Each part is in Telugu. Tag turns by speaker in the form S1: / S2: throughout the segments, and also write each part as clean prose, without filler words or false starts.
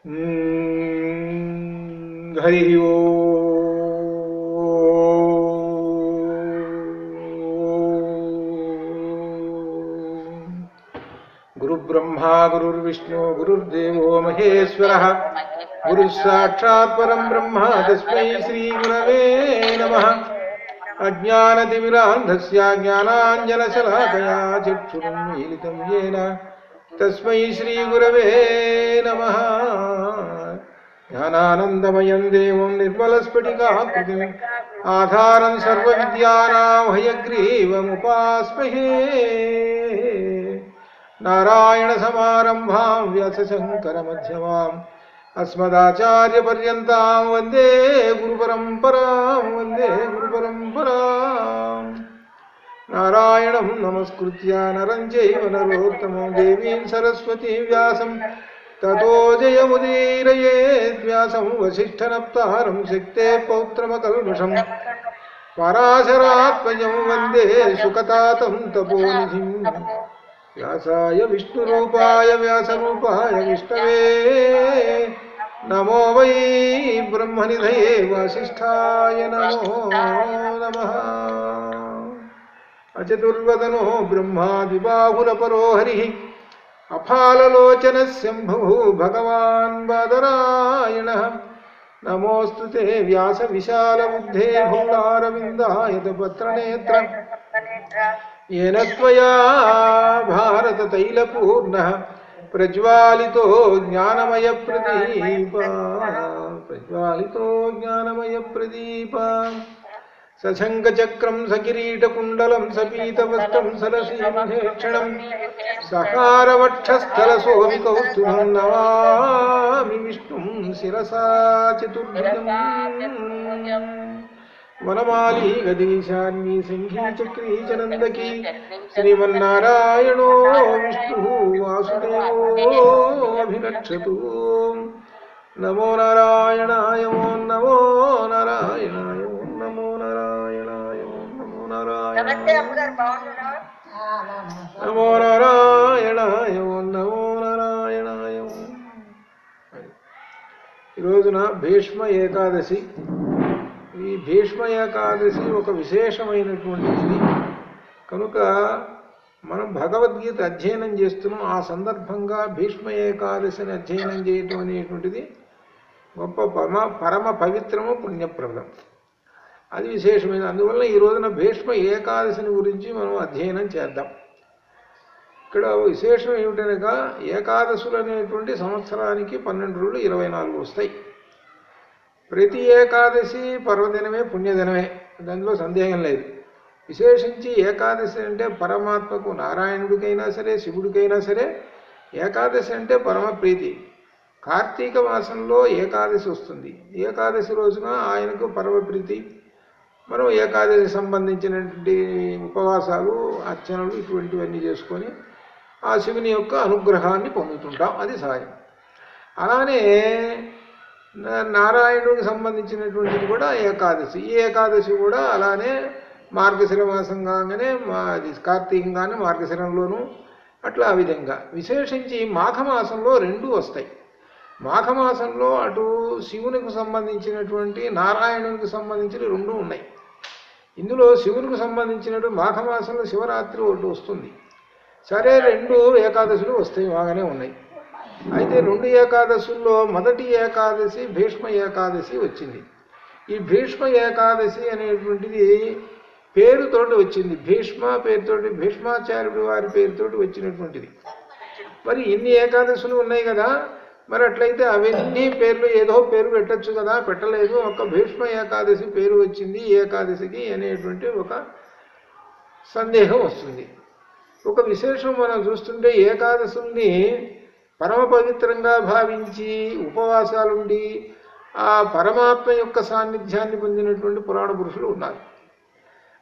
S1: హరి ఓం. గురుబ్రహ్మా గురుర్విష్ణు గురుర్దేవో మహేశ్వరః గురుః సాక్షాత్ పరం బ్రహ్మ తస్మై శ్రీ గురవే నమః. అజ్ఞానతిమిరాంధస్య జ్ఞానాంజనశలాకయా చక్షురున్మీలితం యేన తస్మై శ్రీ గురవే నమః. జ్ఞానానందమయం దేవం నిర్మలస్ఫటికాకృతిం ఆధారం సర్వవిద్యానాం హయగ్రీవముపాస్మహే. నారాయణ సమారంభాం వ్యాసశంకరమధ్యమాం అస్మదాచార్యపర్యంతాం వందే గురుపరంపరాం నారాయణం నమస్కృత్య నరం చైవ నరోత్తమం దేవీం సరస్వతీం వ్యాసం తతో జయముదీరయేద్. వ్యాసం వసిష్ఠనప్తారం శక్తే పౌత్రమకల్మషం పరాశరాత్మజం వందే సుఖతాతం తపోనిధిం. వ్యాసాయ విష్ణురూపాయ వ్యాసరూపాయ విష్ణవే నమో వై బ్రహ్మనిధయే వాసిష్ఠాయ నమో నమః. అచతుర్వదనో బ్రహ్మా ద్విబాహురపరో హరిః అఫాలలోచన శంభు భగవాన్ బాదరాయణః. నమోऽस्तु ते వ్యాస విశాల బుద్ధే భూలారవిందాయత పత్రనేత్ర येन त्वया भारत तैलपूर्णः प्रज्वालितो ज्ञानमयप्रदीपा सशङ्खचक्रं सकिरीटकुण्डलं सपीतवस्त्रं सरसीमहेक्षणं सहारवक्षस्थलशोभिकौस्तुभं नमामि विष्णुं शिरसा चतुर्भुजम्. वनमाली गदीशान्वी सिंही चक्री च नंदकी श्रीमन्नारायणो विष्णुः वासुदेवोऽभिरक्षतु. नमो नारायणाय ओं नमो नारायणाय ओं नमो नारायणाय ओं नमो नारायणाय नमो नारायणाय ओं नमो नारायणाय ओं. ఈ రోజున భీష్మ ఏకాదశి. ఈ భీష్మ ఏకాదశి ఒక విశేషమైనటువంటిది కనుక మనం భగవద్గీత అధ్యయనం చేస్తున్నాం. ఆ సందర్భంగా భీష్మ ఏకాదశిని అధ్యయనం చేయటం అనేటువంటిది గొప్ప పరమ పవిత్రము పుణ్యప్రదం. అది విశేషమైన అందువల్ల ఈ రోజున భీష్మ ఏకాదశిని గురించి మనం అధ్యయనం చేద్దాం. ఇక్కడ విశేషం ఏమిటనగా ఏకాదశులు అనేటువంటి సంవత్సరానికి 12 రోజులు 24 వస్తాయి. ప్రతి ఏకాదశి పర్వదినమే పుణ్యదినమే, దానిలో సందేహం లేదు. విశేషించి ఏకాదశి అంటే పరమాత్మకు నారాయణుడికైనా సరే శివుడికైనా సరే ఏకాదశి అంటే పరమ ప్రీతి. కార్తీక మాసంలో ఏకాదశి వస్తుంది. ఏకాదశి రోజున ఆయనకు పరమ ప్రీతి. మనం ఏకాదశి సంబంధించినటువంటి ఉపవాసాలు అర్చనలు ఇటువంటివన్నీ చేసుకొని ఆ శివుని యొక్క అనుగ్రహాన్ని పొందుతుంటాం. అది సహజం. అలానే నారాయణుడికి సంబంధించినటువంటిది కూడా ఏకాదశి. ఈ ఏకాదశి కూడా అలానే మార్గశిర మాసం కాగానే అది కార్తీకం కానీ మార్గశిరంలోనూ అట్లా ఆ విధంగా. విశేషించి మాఘమాసంలో 2 వస్తాయి. మాఘమాసంలో అటు శివునికి సంబంధించినటువంటి నారాయణునికి సంబంధించిన 2 ఉన్నాయి. ఇందులో శివునికి సంబంధించినట్టు మాఘమాసంలో శివరాత్రి ఒకటి వస్తుంది. సరే 2 ఏకాదశులు వస్తాయి, బాగానే ఉన్నాయి. అయితే 2 ఏకాదశుల్లో మొదటి ఏకాదశి భీష్మ ఏకాదశి వచ్చింది. ఈ భీష్మ ఏకాదశి అనేటువంటిది పేరుతోటి వచ్చింది. భీష్మ పేరుతోటి, భీష్మాచార్యుడు వారి పేరుతోటి వచ్చినటువంటిది. మరి ఇన్ని ఏకాదశులు ఉన్నాయి కదా, మరి అట్లయితే అవన్నీ పేర్లు ఏదో పేరు పెట్టచ్చు కదా, పెట్టలేదు. ఒక భీష్మ ఏకాదశి పేరు వచ్చింది ఏకాదశికి అనేటువంటి ఒక సందేహం వస్తుంది. ఒక విశేషం మనం చూస్తుంటే ఏకాదశుల్ని పరమ పవిత్రంగా భావించి ఉపవాసాలుండి ఆ పరమాత్మ యొక్క సాన్నిధ్యాన్ని పొందినటువంటి పురాణ పురుషులు ఉన్నారు.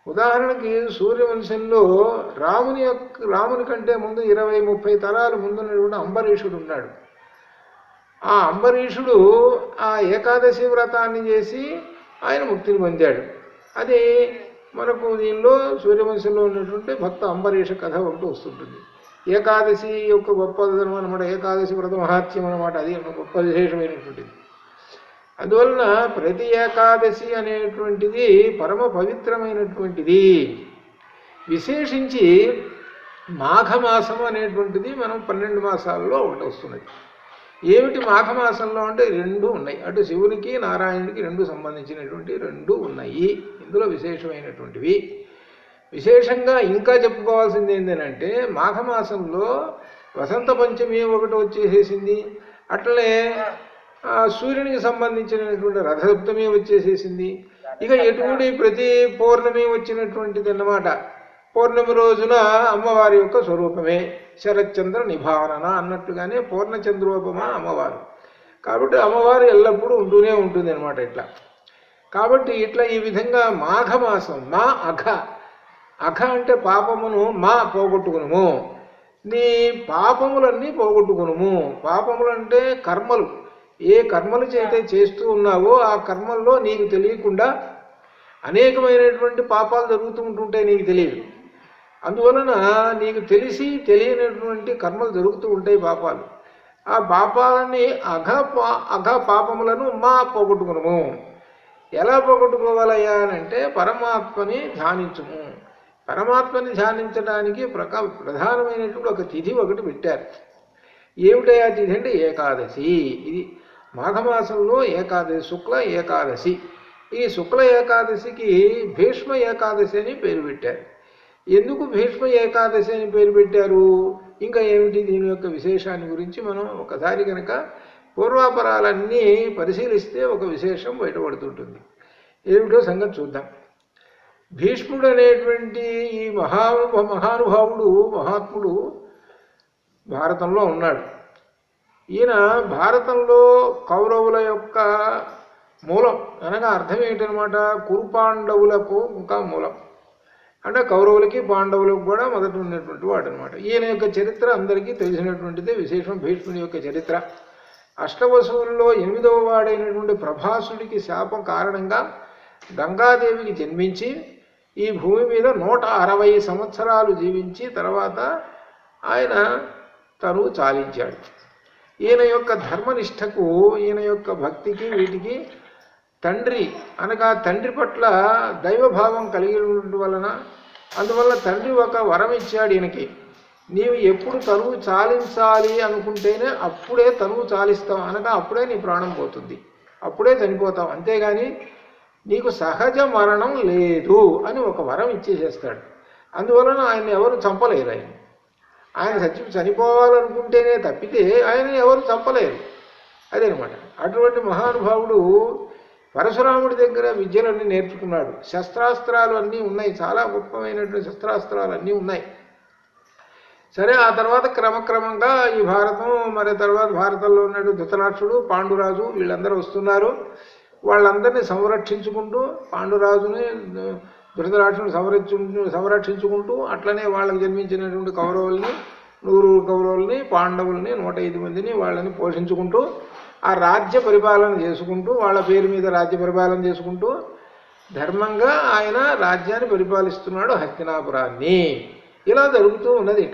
S1: ఉదాహరణకి సూర్యవంశంలో రాముని కంటే ముందు 20-30 తరాలు ముందున్నటువంటి అంబరీషుడు ఉన్నాడు. ఆ అంబరీషుడు ఆ ఏకాదశి వ్రతాన్ని చేసి ఆయన ముక్తిని పొందాడు. అది మనకు దీనిలో సూర్యవంశంలో ఉన్నటువంటి భక్త అంబరీష కథ ఒకటి వస్తుంటుంది. ఏకాదశి యొక్క గొప్పదనం అనమాట. ఏకాదశి వ్రత మహాత్మ్యం అనమాట. అది గొప్ప విశేషమైనటువంటిది. అందువలన ప్రతి ఏకాదశి అనేటువంటిది పరమ పవిత్రమైనటువంటిది. విశేషించి మాఘమాసం అనేటువంటిది మనం 12 మాసాల్లో ఒకటి వస్తున్నది. ఏమిటి మాఘమాసంలో అంటే 2 ఉన్నాయి. అటు శివునికి నారాయణుడికి 2 సంబంధించినటువంటి 2 ఉన్నాయి. ఇందులో విశేషమైనటువంటివి. విశేషంగా ఇంకా చెప్పుకోవాల్సింది ఏంటంటే మాఘమాసంలో వసంత పంచమి ఒకటి వచ్చేసేసింది. అట్లనే సూర్యునికి సంబంధించినటువంటి రథసప్తమి వచ్చేసేసింది. ఇక ఎటువంటి ప్రతి పౌర్ణమి వచ్చినటువంటిది అన్నమాట. పౌర్ణమి రోజున అమ్మవారి యొక్క స్వరూపమే శరత్చంద్ర నిభావన అన్నట్టుగానే పూర్ణచంద్రోపమ అమ్మవారు. కాబట్టి అమ్మవారు ఎల్లప్పుడూ ఉంటూనే ఉంటుంది అనమాట. ఇట్లా కాబట్టి ఇట్లా ఈ విధంగా మాఘమాసం మా అఘ అఘ అంటే పాపమును మా పోగొట్టుకునుము, నీ పాపములన్నీ పోగొట్టుకునుము. పాపములంటే కర్మలు. ఏ కర్మలు చేతే చేస్తూ ఉన్నావో ఆ కర్మల్లో నీకు తెలియకుండా అనేకమైనటువంటి పాపాలు జరుగుతూ ఉంటుంటాయి, నీకు తెలియదు. అందువలన నీకు తెలిసి తెలియనటువంటి కర్మలు జరుగుతూ ఉంటాయి, పాపాలు. ఆ పాపాలని అఘ పాపములను మా పోగొట్టుకునము. ఎలా పోగొట్టుకోవాలయ్యా అంటే పరమాత్మని ధ్యానించుము. పరమాత్మని ధ్యానించడానికి ప్రధానమైనటువంటి ఒక తిథి ఒకటి పెట్టారు. ఏమిటయా తిథి అంటే ఏకాదశి. ఇది మాఘమాసంలో ఏకాదశి, శుక్ల ఏకాదశి. ఈ శుక్ల ఏకాదశికి భీష్మ ఏకాదశి అని పేరు పెట్టారు. ఎందుకు భీష్మ ఏకాదశి అని పేరు పెట్టారు? ఇంకా ఏమిటి దీని యొక్క విశేషాన్ని గురించి మనం ఒకసారి కనుక పూర్వాపరాలన్నీ పరిశీలిస్తే ఒక విశేషం బయటపడుతుంటుంది. ఏమిటో సంగతి చూద్దాం. భీష్ముడు అనేటువంటి ఈ మహానుభావుడు, మహాత్ముడు భారతంలో ఉన్నాడు. ఈయన భారతంలో కౌరవుల యొక్క మూలం అనగా అర్థం ఏంటనమాట, కురుపాండవులకు ఇంకా మూలం అంటే కౌరవులకి పాండవులకు కూడా మొదట ఉన్నటువంటి వాడు అనమాట. ఈయన యొక్క చరిత్ర అందరికీ తెలిసినటువంటిదే విశేషం. భీష్ముని యొక్క చరిత్ర అష్టవసువుల్లో 8వ వాడైనటువంటి ప్రభాసుడికి శాపం కారణంగా గంగాదేవికి జన్మించి ఈ భూమి మీద 160 సంవత్సరాలు జీవించి తర్వాత ఆయన తను చాలించాడు. ఈయన యొక్క ధర్మనిష్టకు, ఈయన యొక్క భక్తికి, వీటికి తండ్రి అనగా తండ్రి పట్ల దైవభావం కలిగి ఉండటం వలన, అందువల్ల తండ్రి ఒక వరం ఇచ్చాడు ఈయనకి. నీవు ఎప్పుడు తనువు చాలించాలి అనుకుంటేనే అప్పుడే తనువు చాలిస్తావు, అనగా అప్పుడే నీ ప్రాణం పోతుంది, అప్పుడే చనిపోతావు, అంతేగాని నీకు సహజ మరణం లేదు అని ఒక వరం ఇచ్చేసేస్తాడు. అందువలన ఆయన ఎవరు చంపలేరు. ఆయన చనిపోవాలనుకుంటేనే తప్పితే ఆయన ఎవరు చంపలేరు. అదేనమాట. అటువంటి మహానుభావుడు పరశురాముడి దగ్గర విద్యలన్నీ నేర్చుకున్నాడు. శస్త్రాస్త్రాలు అన్నీ ఉన్నాయి, చాలా గొప్పమైనటువంటి శస్త్రాస్త్రాలు అన్నీ ఉన్నాయి. సరే, ఆ తర్వాత క్రమక్రమంగా ఈ భారతం, మరి తర్వాత భారతంలో ఉన్నట్టు ధృతరాష్ట్రుడు, పాండురాజు వీళ్ళందరూ వస్తున్నారు. వాళ్ళందరినీ సంరక్షించుకుంటూ, పాండురాజుని ధృతరాష్ట్రుని సంరక్షించుకుంటూ, అట్లనే వాళ్ళకి జన్మించినటువంటి కౌరవుల్ని, 100 కౌరవుల్ని, పాండవుల్ని 105 మందిని వాళ్ళని పోషించుకుంటూ, ఆ రాజ్య పరిపాలన చేసుకుంటూ, వాళ్ళ పేరు మీద రాజ్య పరిపాలన చేసుకుంటూ ధర్మంగా ఆయన రాజ్యాన్ని పరిపాలిస్తున్నాడు, హస్తినాపురాన్ని. ఇలా జరుగుతూ ఉన్నది.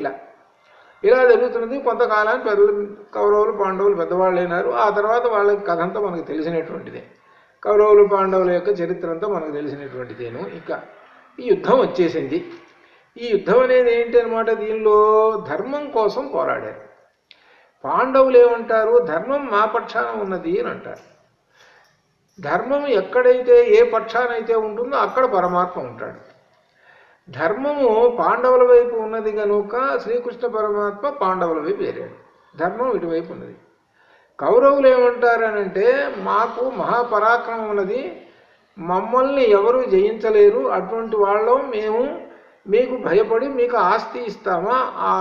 S1: ఇలా జరుగుతున్నది. కొంతకాలానికి కౌరవులు పాండవులు పెద్దవాళ్ళు అయినారు. ఆ తర్వాత వాళ్ళకి కథ అంతా మనకు తెలిసినటువంటిదే. కౌరవులు పాండవుల యొక్క చరిత్ర అంతా మనకు తెలిసినటువంటిదేను. ఇంకా ఈ యుద్ధం వచ్చేసింది. ఈ యుద్ధం అనేది ఏంటి అనమాట, దీనిలో ధర్మం కోసం పోరాడారు. పాండవులు ఏమంటారు, ధర్మం మా పక్షాన ఉన్నది అని అంటారు. ధర్మం ఎక్కడైతే ఏ పక్షానైతే ఉంటుందో అక్కడ పరమాత్మ ఉంటాడు. ధర్మము పాండవుల వైపు ఉన్నది కనుక శ్రీకృష్ణ పరమాత్మ పాండవుల వైపు వేరాడు. ధర్మం ఇటువైపు ఉన్నది. కౌరవులు ఏమంటారనంటే, మాకు మహాపరాక్రమం ఉన్నది, మమ్మల్ని ఎవరు జయించలేరు, అటువంటి వాళ్ళం మేము, మీకు భయపడి మీకు ఆస్తి ఇస్తామా, ఆ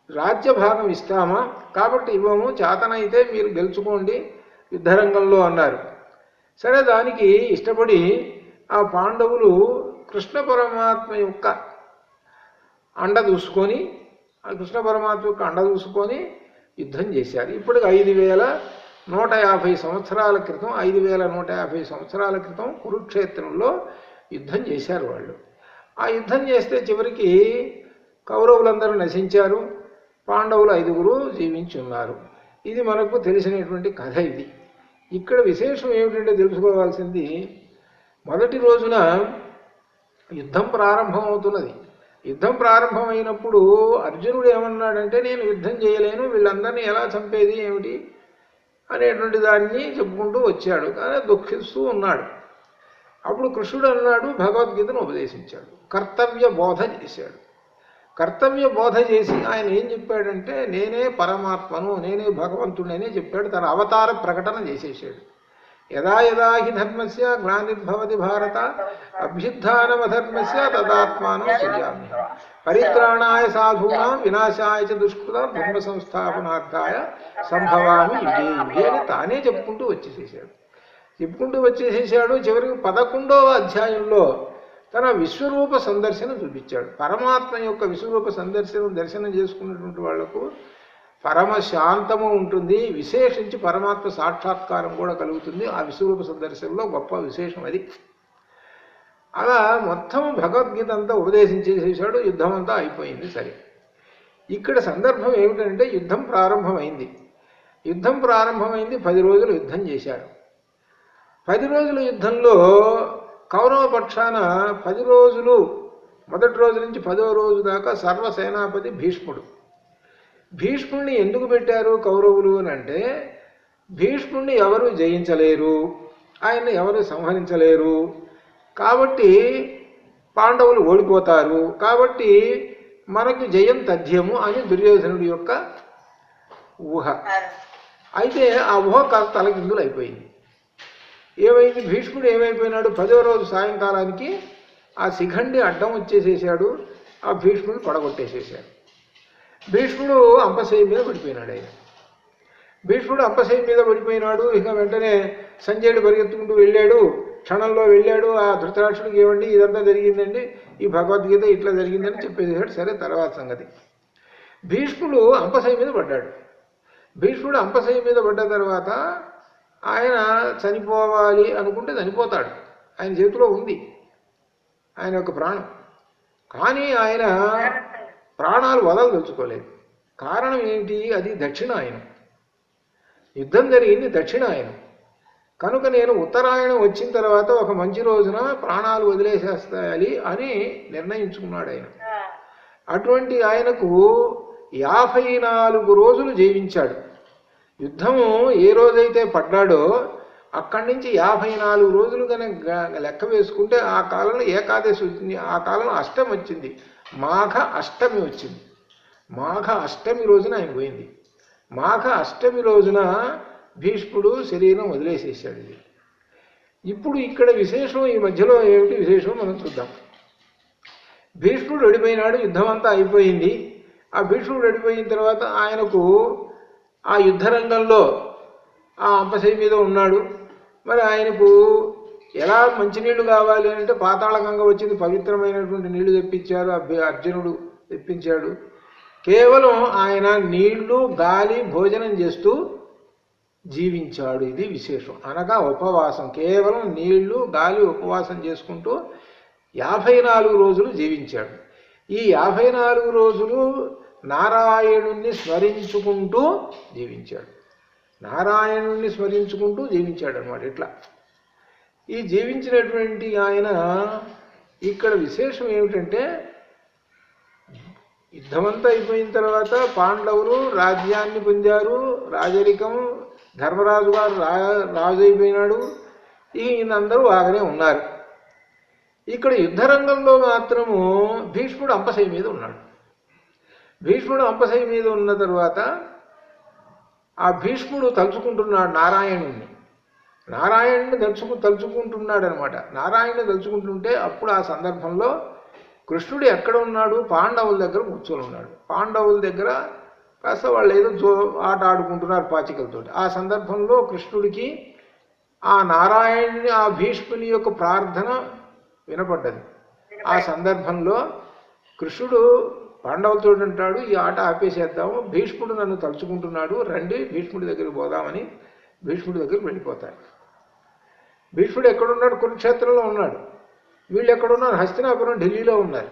S1: రాజ్య భాగం ఇస్తామా, కాబట్టి ఇవ్వము, చేతనైతే మీరు గెలుచుకోండి యుద్ధరంగంలో అన్నారు. సరే, దానికి ఇష్టపడి ఆ పాండవులు కృష్ణ పరమాత్మ యొక్క అండ చూసుకొని, ఆ కృష్ణ పరమాత్మ యొక్క అండ చూసుకొని యుద్ధం చేశారు. ఇప్పటికి 5150 సంవత్సరాల క్రితం, 5150 సంవత్సరాల క్రితం కురుక్షేత్రంలో యుద్ధం చేశారు వాళ్ళు. ఆ యుద్ధం చేస్తే చివరికి కౌరవులందరూ నశించారు. పాండవులు 5గురు జీవించి ఉన్నారు. ఇది మనకు తెలిసినటువంటి కథ. ఇది ఇక్కడ విశేషం ఏమిటంటే తెలుసుకోవాల్సింది, మొదటి రోజున యుద్ధం ప్రారంభం అవుతున్నది. యుద్ధం ప్రారంభమైనప్పుడు అర్జునుడు ఏమన్నాడంటే, నేను యుద్ధం చేయలేను, వీళ్ళందరినీ ఎలా చంపేది ఏమిటి అనేటువంటి దాన్ని చెప్పుకుంటూ వచ్చాడు. కానీ దుఃఖిస్తూ ఉన్నాడు. అప్పుడు కృష్ణుడు అన్నాడు, భగవద్గీతను ఉపదేశించాడు, కర్తవ్య బోధ చేశాడు. కర్తవ్య బోధ చేసి ఆయన ఏం చెప్పాడంటే, నేనే పరమాత్మను, నేనే భగవంతుడనే చెప్పాడు. తన అవతార ప్రకటన చేసేసాడు. యదా యదా హి ధర్మస్య గ్లానిర్భవతి భారత అభ్యుత్థానమధర్మస్య తదాత్మానం సృజామి పరిత్రాణాయ సాధూనాం వినాశాయ చ దుష్కృతాం ధర్మ సంస్థాపనార్థాయ సంభవామి యుగే యుగే అని తానే చెప్పుకుంటూ వచ్చేసేసాడు. చివరికి 11వ అధ్యాయంలో తన విశ్వరూప సందర్శనం చూపించాడు. పరమాత్మ యొక్క విశ్వరూప దర్శనం చేసుకున్నటువంటి వాళ్లకు పరమ శాంతము ఉంటుంది. విశేషించి పరమాత్మ సాక్షాత్కారం కూడా కలుగుతుంది. ఆ విశ్వరూప సందర్శనంలో గొప్ప విశేషం అది. అలా మొత్తం భగవద్గీత అంతా ఉపదేశించేసేసాడు. యుద్ధం అంతా అయిపోయింది. సరే, ఇక్కడ సందర్భం ఏమిటంటే యుద్ధం ప్రారంభమైంది. 10 రోజులు యుద్ధం చేశాడు. 10 రోజుల యుద్ధంలో కౌరవ పక్షాన 10 రోజులు, మొదటి రోజు నుంచి 10వ రోజు దాకా సర్వసేనాపతి భీష్ముడు. భీష్ముడిని ఎందుకు పెట్టారు కౌరవులు అని అంటే, భీష్ముడిని ఎవరు జయించలేరు, ఆయన్ని ఎవరు సంహరించలేరు, కాబట్టి పాండవులు ఓడిపోతారు, కాబట్టి మనకు జయం తథ్యము అని దుర్యోధనుడి యొక్క ఊహ. అయితే ఆ ఊహ కాస్త తలకిందులు అయిపోయింది. ఏమైంది, భీష్ముడు ఏమైపోయినాడు, 10వ రోజు సాయంకాలానికి ఆ శిఖండి అడ్డం వచ్చేసేసాడు. ఆ భీష్ముడు పడగొట్టేసేసాడు. భీష్ముడు అంపశయ్య మీద పడిపోయినాడు. భీష్ముడు అంపశయ్య మీద పడిపోయినాడు. ఇక వెంటనే సంజయుడు పరిగెత్తుకుంటూ వెళ్ళాడు. క్షణంలో వెళ్ళాడు. ఆ ధృతరాష్ట్రుడికి ఏమండి ఇదంతా జరిగిందండి, ఈ భగవద్గీత ఇట్లా జరిగిందని చెప్పేసాడు. సరే, తర్వాత సంగతి. భీష్ముడు అంపశయ్య మీద పడ్డాడు. భీష్ముడు అంపశయ్య మీద పడ్డ తర్వాత ఆయన చనిపోవాలి అనుకుంటే చనిపోతాడు. ఆయన చేతిలో ఉంది ఆయన యొక్క ప్రాణం. కానీ ఆయన ప్రాణాలు వదలదలుచుకోలేదు. కారణం ఏంటి, అది దక్షిణాయనం. యుద్ధం జరిగింది దక్షిణాయనం కనుక నేను ఉత్తరాయణం వచ్చిన తర్వాత ఒక మంచి రోజున ప్రాణాలు వదిలేసేస్తాయి అని నిర్ణయించుకున్నాడు ఆయన. అటువంటి ఆయనకు 54 రోజులు జీవించాడు. యుద్ధము ఏ రోజైతే పడ్డాడో అక్కడి నుంచి 54 రోజులు కనుక లెక్క వేసుకుంటే ఆ కాలంలో ఏకాదశి వచ్చింది, ఆ కాలంలో అష్టమి వచ్చింది, మాఘ అష్టమి వచ్చింది. మాఘ అష్టమి రోజున ఆయన పోయింది. మాఘ అష్టమి రోజున భీష్ముడు శరీరం వదిలేసేసాడు. ఇప్పుడు ఇక్కడ విశేషం, ఈ మధ్యలో ఏమిటి విశేషం మనం చూద్దాం. భీష్ముడు ఓడిపోయినాడు, యుద్ధం అంతా అయిపోయింది. ఆ భీష్ముడు ఓడిపోయిన తర్వాత ఆయనకు ఆ యుద్ధరంగంలో ఆ అంపశయ్య మీద ఉన్నాడు. మరి ఆయనకు ఎలా మంచినీళ్లు కావాలి అంటే పాతాళగంగ వచ్చింది, పవిత్రమైనటువంటి నీళ్లు తెప్పించారు, అర్జునుడు తెప్పించాడు. కేవలం ఆయన నీళ్లు, గాలి, భోజనం చేస్తూ జీవించాడు. ఇది విశేషం. అనగా ఉపవాసం, కేవలం నీళ్లు, గాలి, ఉపవాసం చేసుకుంటూ 54 రోజులు జీవించాడు. ఈ 54 రోజులు నారాయణుణ్ణి స్మరించుకుంటూ జీవించాడు. నారాయణుణ్ణి స్మరించుకుంటూ జీవించాడు అన్నమాట. ఇట్లా ఈ జీవించినటువంటి ఆయన ఇక్కడ విశేషం ఏమిటంటే, యుద్ధమంతా అయిపోయిన తర్వాత పాండవులు రాజ్యాన్ని పొందారు, రాజరికం, ధర్మరాజు గారు రాజు అయిపోయినాడు. ఈయనందరూ బాగానే ఉన్నారు. ఇక్కడ యుద్ధరంగంలో మాత్రము భీష్ముడు అంపశయ్య మీద ఉన్నాడు. భీష్ముడు అంపశయ్య మీద ఉన్న తర్వాత ఆ భీష్ముడు తలుచుకుంటున్నాడు నారాయణుణ్ణి. నారాయణుని తలుచుకుంటున్నాడు అనమాట. నారాయణుని తలుచుకుంటుంటే అప్పుడు ఆ సందర్భంలో కృష్ణుడు ఎక్కడ ఉన్నాడు, పాండవుల దగ్గర కూర్చొని ఉన్నాడు. పాండవుల దగ్గర కాస్త వాళ్ళు ఏదో ఆట ఆడుకుంటున్నారు పాచికలతో. ఆ సందర్భంలో కృష్ణుడికి ఆ నారాయణుని, ఆ భీష్ముని యొక్క ప్రార్థన వినపడ్డది. ఆ సందర్భంలో కృష్ణుడు పాండవులతో అంటాడు, ఈ ఆట ఆపేసేద్దాము, భీష్ముడు నన్ను తలుచుకుంటున్నాడు, రండి భీష్ముడి దగ్గరికి పోదామని భీష్ముడి దగ్గరికి వెళ్ళిపోతాడు. భీష్ముడు ఎక్కడున్నాడు, కురుక్షేత్రంలో ఉన్నాడు. వీళ్ళు ఎక్కడున్నారు, హస్తినాపురం, ఢిల్లీలో ఉన్నారు.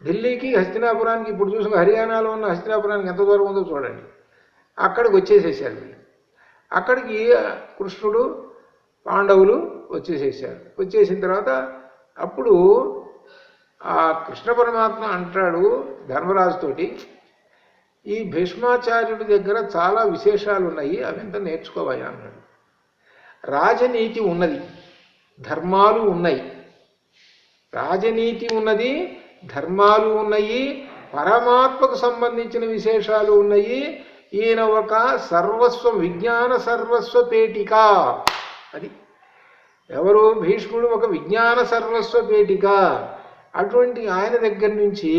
S1: ఢిల్లీకి హస్తినాపురానికి ఇప్పుడు చూసిన హర్యానాలో ఉన్న హస్తినాపురానికి ఎంత దూరం ఉందో చూడండి. అక్కడికి వచ్చేసేసారు వీళ్ళు. అక్కడికి కృష్ణుడు పాండవులు వచ్చేసేసారు. వచ్చేసిన తర్వాత అప్పుడు ఆ కృష్ణ పరమాత్మ అంటాడు ధర్మరాజుతోటి, ఈ భీష్మాచార్యుడి దగ్గర చాలా విశేషాలు ఉన్నాయి, అవింత నేర్చుకోవయ్యా అన్నాడు. రాజనీతి ఉన్నది, ధర్మాలు ఉన్నాయి. రాజనీతి ఉన్నది, ధర్మాలు ఉన్నాయి, పరమాత్మకు సంబంధించిన విశేషాలు ఉన్నాయి. ఈయన ఒక సర్వస్వ విజ్ఞాన సర్వస్వ పేటిక. అది ఎవరు? భీష్ముడు ఒక విజ్ఞాన సర్వస్వ పేటిక. అటువంటి ఆయన దగ్గర నుంచి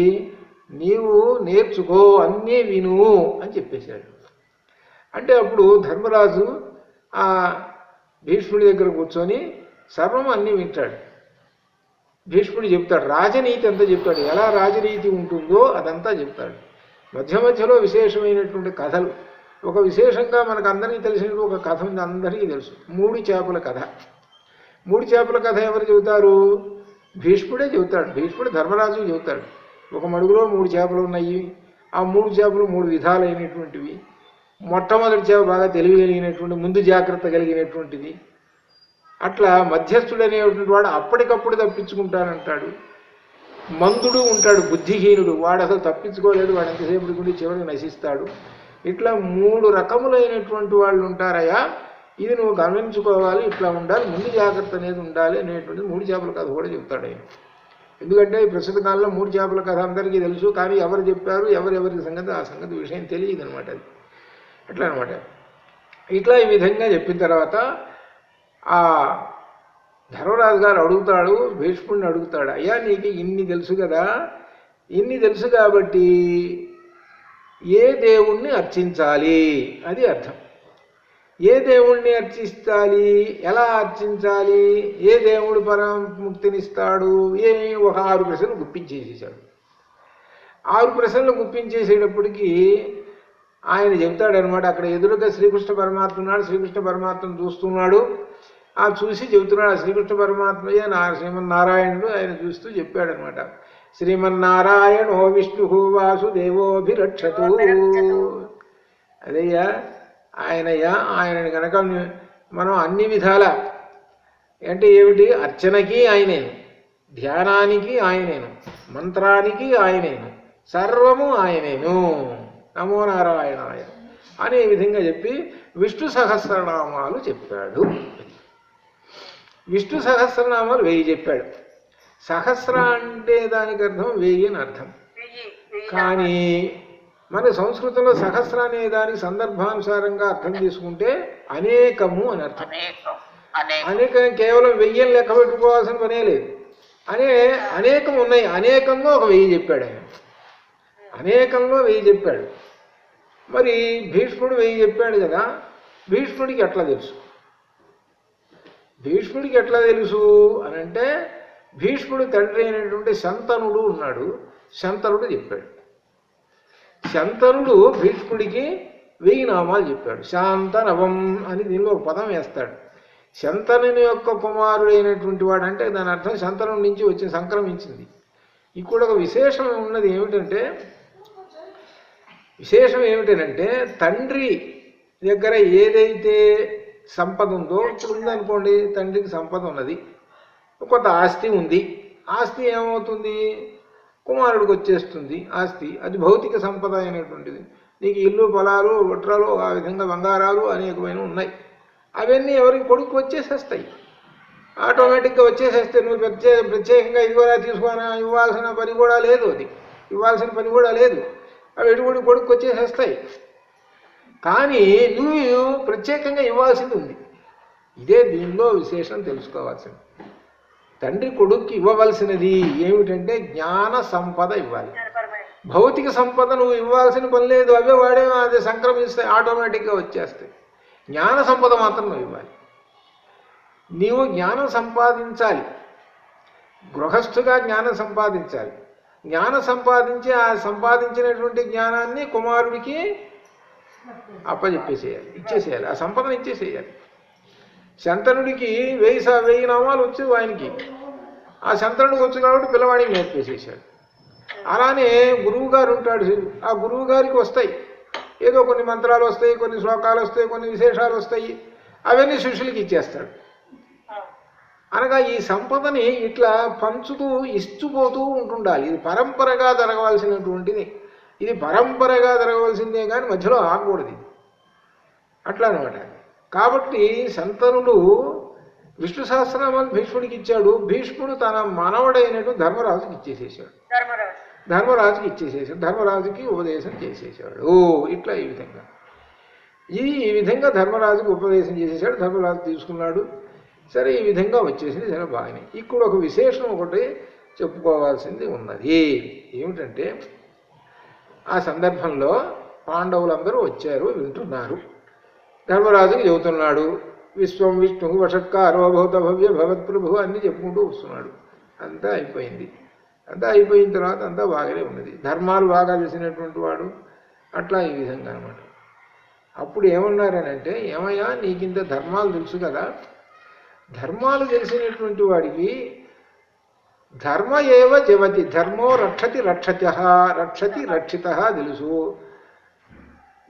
S1: నీవు నేర్చుకో, అన్నీ విను అని చెప్పేశాడు. అంటే అప్పుడు ధర్మరాజు ఆ భీష్ముడి దగ్గర కూర్చొని సర్వం అన్నీ వింటాడు. భీష్ముడు చెప్తాడు, రాజనీతి అంతా చెప్తాడు, ఎలా రాజనీతి ఉంటుందో అదంతా చెప్తాడు. మధ్య మధ్యలో విశేషమైనటువంటి కథలు, ఒక విశేషంగా మనకు అందరికీ తెలిసినట్టు ఒక కథ ఉంది, అందరికీ తెలుసు, 3 చేపల కథ. 3 చేపల కథ ఎవరు చెబుతారు? భీష్ముడే చెబుతాడు. భీష్ముడు ధర్మరాజు చెబుతాడు. ఒక మడుగులో 3 చేపలు ఉన్నాయి, ఆ 3 చేపలు 3 విధాలైనటువంటివి. మొట్టమొదటి చేప బాగా తెలివి కలిగినటువంటి, ముందు జాగ్రత్త కలిగినటువంటిది. అట్లా మధ్యస్థుడు అనేటువంటి వాడు అప్పటికప్పుడు తప్పించుకుంటానంటాడు. మందుడు ఉంటాడు, బుద్ధిహీనుడు, వాడు అసలు తప్పించుకోలేడు, వాడు ఎంతసేపు ఉండి చివరికి నశిస్తాడు. ఇట్లా 3 రకములైనటువంటి వాళ్ళు ఉంటారయ్యా, ఇది నువ్వు గమనించుకోవాలి, ఇట్లా ఉండాలి, ముందు జాగ్రత్త అనేది ఉండాలి అనేటువంటిది 3 చేపల కథ కూడా చెప్తాడు ఆయన. ఎందుకంటే ప్రస్తుత కాలంలో 3 చేపల కథ అందరికీ తెలుసు, కానీ ఎవరు చెప్పారు, ఎవరెవరి సంగతి ఆ సంగతి విషయం తెలియదు అనమాట. అది అట్లా అనమాట. ఇట్లా ఈ విధంగా చెప్పిన తర్వాత ఆ ధర్మరాజు గారు అడుగుతాడు, భీష్ముడిని అడుగుతాడు, అయ్యా నీకు ఇన్ని తెలుసు కదా, ఇన్ని తెలుసు కాబట్టి ఏ దేవుణ్ణి అర్చించాలి అది అర్థం. ఏ దేవుణ్ణి అర్చించాలి, ఎలా అర్చించాలి, ఏ దేవుడు పరముక్తినిస్తాడు, ఒక 6 ప్రశ్నలు గుప్పించేసేసాడు. 6 ప్రశ్నలు గుప్పించేసేటప్పటికీ ఆయన చెబుతాడనమాట. అక్కడ ఎదురుగా శ్రీకృష్ణ పరమాత్మ ఉన్నాడు, శ్రీకృష్ణ పరమాత్మను చూస్తున్నాడు. ఆ చూసి చెబుతున్నాడు, శ్రీకృష్ణ పరమాత్మయ్య శ్రీమన్నారాయణుడు. ఆయన చూస్తూ చెప్పాడనమాట, శ్రీమన్నారాయణో విష్ణు వాసుదేవోభిరక్షతు. అదయ్యా ఆయనయ్యా, ఆయనని కనుక మనం అన్ని విధాల అంటే ఏమిటి, అర్చనకి ఆయనేను, ధ్యానానికి ఆయనేను, మంత్రానికి ఆయనేను, సర్వము ఆయనేను, నమో నారాయణాయ అనే విధంగా చెప్పి విష్ణు సహస్రనామాలు చెప్పాడు. విష్ణు సహస్రనామాలు 1000 చెప్పాడు. సహస్ర అంటే దానికి అర్థం 1000 అని అర్థం. కానీ మన సంస్కృతంలో సహస్ర అనే దానికి సందర్భానుసారంగా అర్థం చేసుకుంటే అనేకము అని అర్థం. అనేకం కేవలం 1000 లెక్క పెట్టుకోవాల్సిన పనే లేదు. అనేకం ఉన్నాయి, అనేకంలో ఒక 1000 చెప్పాడు ఆయన. అనేకంలో 1000 చెప్పాడు. మరి భీష్ముడు 1000 చెప్పాడు కదా, భీష్ముడికి ఎట్లా తెలుసు? భీష్ముడికి ఎట్లా తెలుసు అని అంటే, భీష్ముడి తండ్రి అయినటువంటి శంతనుడు ఉన్నాడు, శంతనుడు చెప్పాడు. శంతనుడు భీష్ముడికి 1000 నామాలు చెప్పాడు. శాంతనవం అని దీనిలో ఒక పదం వేస్తాడు. శంతనుని యొక్క కుమారుడైనటువంటి వాడు అంటే దాని అర్థం శంతనుడి నుంచి వచ్చి సంక్రమించింది. ఇక్కడ ఒక విశేషం ఉన్నది ఏమిటంటే తండ్రి దగ్గర ఏదైతే సంపద ఉందో, ఇప్పుడు ఉందనుకోండి, తండ్రికి సంపద ఉన్నది, కొంత ఆస్తి ఉంది, ఆస్తి ఏమవుతుంది, కుమారుడికి వచ్చేస్తుంది ఆస్తి. అది భౌతిక సంపద అయినటువంటిది. నీకు ఇల్లు, పొలాలు, వట్రాలు, ఆ విధంగా బంగారాలు అనేకమైన ఉన్నాయి. అవన్నీ ఎవరికి కొడుకు వచ్చేసేస్తాయి, ఆటోమేటిక్గా వచ్చేసేస్తే నువ్వు ప్రత్యేకంగా ఇదిగోరా తీసుకోనా ఇవ్వాల్సిన పని కూడా లేదు, అది ఇవ్వాల్సిన పని కూడా లేదు, అవి ఎటువంటి కొడుకు వచ్చేసేస్తాయి. కానీ నువ్వు ప్రత్యేకంగా ఇవ్వాల్సింది ఉంది. ఇదే దీనిలో విశేషం తెలుసుకోవాల్సింది. తండ్రి కొడుక్కి ఇవ్వవలసినది ఏమిటంటే జ్ఞాన సంపద ఇవ్వాలి. భౌతిక సంపద నువ్వు ఇవ్వాల్సిన పని లేదు, అవే వాడే అది సంక్రమిస్తాయి, ఆటోమేటిక్గా వచ్చేస్తాయి. జ్ఞాన సంపద మాత్రం నువ్వు ఇవ్వాలి. నీవు జ్ఞానం సంపాదించాలి, గృహస్థుగా జ్ఞానం సంపాదించాలి. జ్ఞానం సంపాదించి ఆ సంపాదించినటువంటి జ్ఞానాన్ని కుమారుడికి అప్పచెప్పేసేయాలి, ఇచ్చేసేయాలి, ఆ సంపదను ఇచ్చేసేయాలి. శంతనుడికి 1000 నామాలు వచ్చు ఆయనకి, ఆ శంతనుడికి వచ్చు కాబట్టి పిల్లవాడికి నేర్పేసేసాడు. అలానే గురువు గారు ఉంటాడు, ఆ గురువు గారికి వస్తాయి ఏదో కొన్ని మంత్రాలు వస్తాయి, కొన్ని శ్లోకాలు వస్తాయి, కొన్ని విశేషాలు వస్తాయి, అవన్నీ శిష్యులకి ఇచ్చేస్తాడు. అనగా ఈ సంపదని ఇట్లా పంచుతూ ఇచ్చిపోతూ ఉంటుండాలి. ఇది పరంపరగా జరగవలసినటువంటిది, ఇది పరంపరగా జరగవలసిందే కానీ మధ్యలో ఆగకూడదు. అట్లా అనమాట. కాబట్టి శంతనుడు విష్ణు సహస్రనామాలు భీష్ముడికి ఇచ్చాడు. భీష్ముడు తన మనవడైనట్టు ధర్మరాజుకి ఇచ్చేసేసాడు. ధర్మరాజుకి ఉపదేశం చేసేసాడు. ఇట్లా ఈ విధంగా ధర్మరాజుకి ఉపదేశం చేసేసాడు. ధర్మరాజు తీసుకున్నాడు. సరే, ఈ విధంగా వచ్చేసింది. సరే, బాగానే. ఇక్కడ ఒక విశేషం ఒకటి చెప్పుకోవాల్సింది ఉన్నది. ఏమిటంటే, ఆ సందర్భంలో పాండవులందరూ వచ్చారు, వింటున్నారు. ధర్మరాజుకి చెబుతున్నాడు, విశ్వం విష్ణు వషట్కారో భూత భవ్య భవత్ప్రభు అన్నీ చెప్పుకుంటూ వస్తున్నాడు. అంతా అయిపోయింది. అంతా అయిపోయిన తర్వాత అంతా బాగానే ఉన్నది. ధర్మాలు బాగా తెలిసినటువంటి వాడు. అట్లా ఈ విధంగా అనమాట. అప్పుడు ఏమన్నారనంటే, ఏమయ్యా నీకింత ధర్మాలు తెలుసు కదా, ధర్మాలు తెలిసినటువంటి వాడికి ధర్మ ఏవ జవతి, ధర్మో రక్షతి రక్షతి రక్షిత తెలుసు,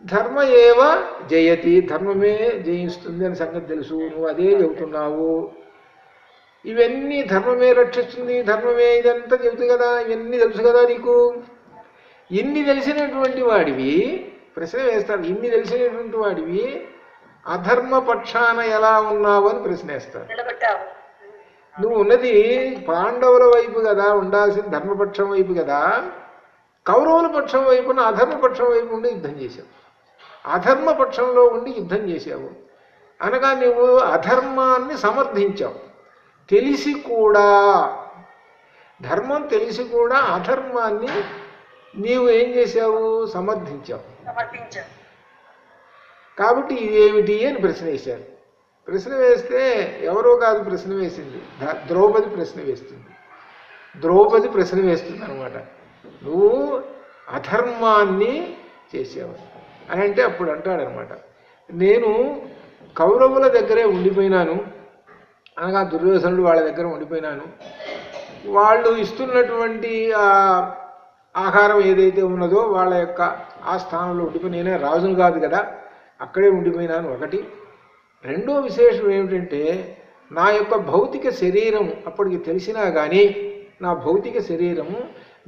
S1: ధర్మ ఏవ జయతి, ధర్మమే జయిస్తుంది అని సంగతి తెలుసు, నువ్వు అదే చెబుతున్నావు. ఇవన్నీ ధర్మమే రక్షిస్తుంది, ధర్మమే ఇదంతా చెబుతుంది కదా, ఇవన్నీ తెలుసు కదా నీకు. ఇన్ని తెలిసినటువంటి వాడివి ప్రశ్న వేస్తాడు. ఇన్ని తెలిసినటువంటి వాడివి అధర్మ పక్షాన ఎలా ఉన్నావు అని ప్రశ్న వేస్తాడు. నువ్వు ఉన్నది పాండవుల వైపు కదా ఉండాల్సిన, ధర్మపక్షం వైపు కదా. కౌరవుల పక్షం వైపున అధర్మపక్షం వైపు ఉండి యుద్ధం చేశావు. అధర్మపక్షంలో ఉండి యుద్ధం చేశావు అనగా నువ్వు అధర్మాన్ని సమర్థించావు. తెలిసి కూడా, ధర్మం తెలిసి కూడా అధర్మాన్ని నీవు ఏం చేశావు, సమర్థించావు. కాబట్టి ఇదేమిటి అని ప్రశ్న వేశారు. ప్రశ్న వేస్తే ఎవరో కాదు ప్రశ్న వేసింది, ద్రౌపది ప్రశ్న వేస్తుంది. ద్రౌపది ప్రశ్న వేస్తుంది అనమాట. నువ్వు అధర్మాన్ని చేసావు అని అంటే అప్పుడు అంటాడనమాట, నేను కౌరవుల దగ్గరే ఉండిపోయినాను, అనగా దుర్యోధనుడు వాళ్ళ దగ్గర ఉండిపోయినాను. వాళ్ళు ఇస్తున్నటువంటి ఆహారం ఏదైతే ఉన్నదో వాళ్ళ యొక్క ఆ స్థానంలో ఉండిపోయి, నేనే రాజును కాదు కదా, అక్కడే ఉండిపోయినాను ఒకటి. రెండో విశేషం ఏమిటంటే, నా యొక్క భౌతిక శరీరం అప్పటికి తెలిసినా కానీ నా భౌతిక శరీరము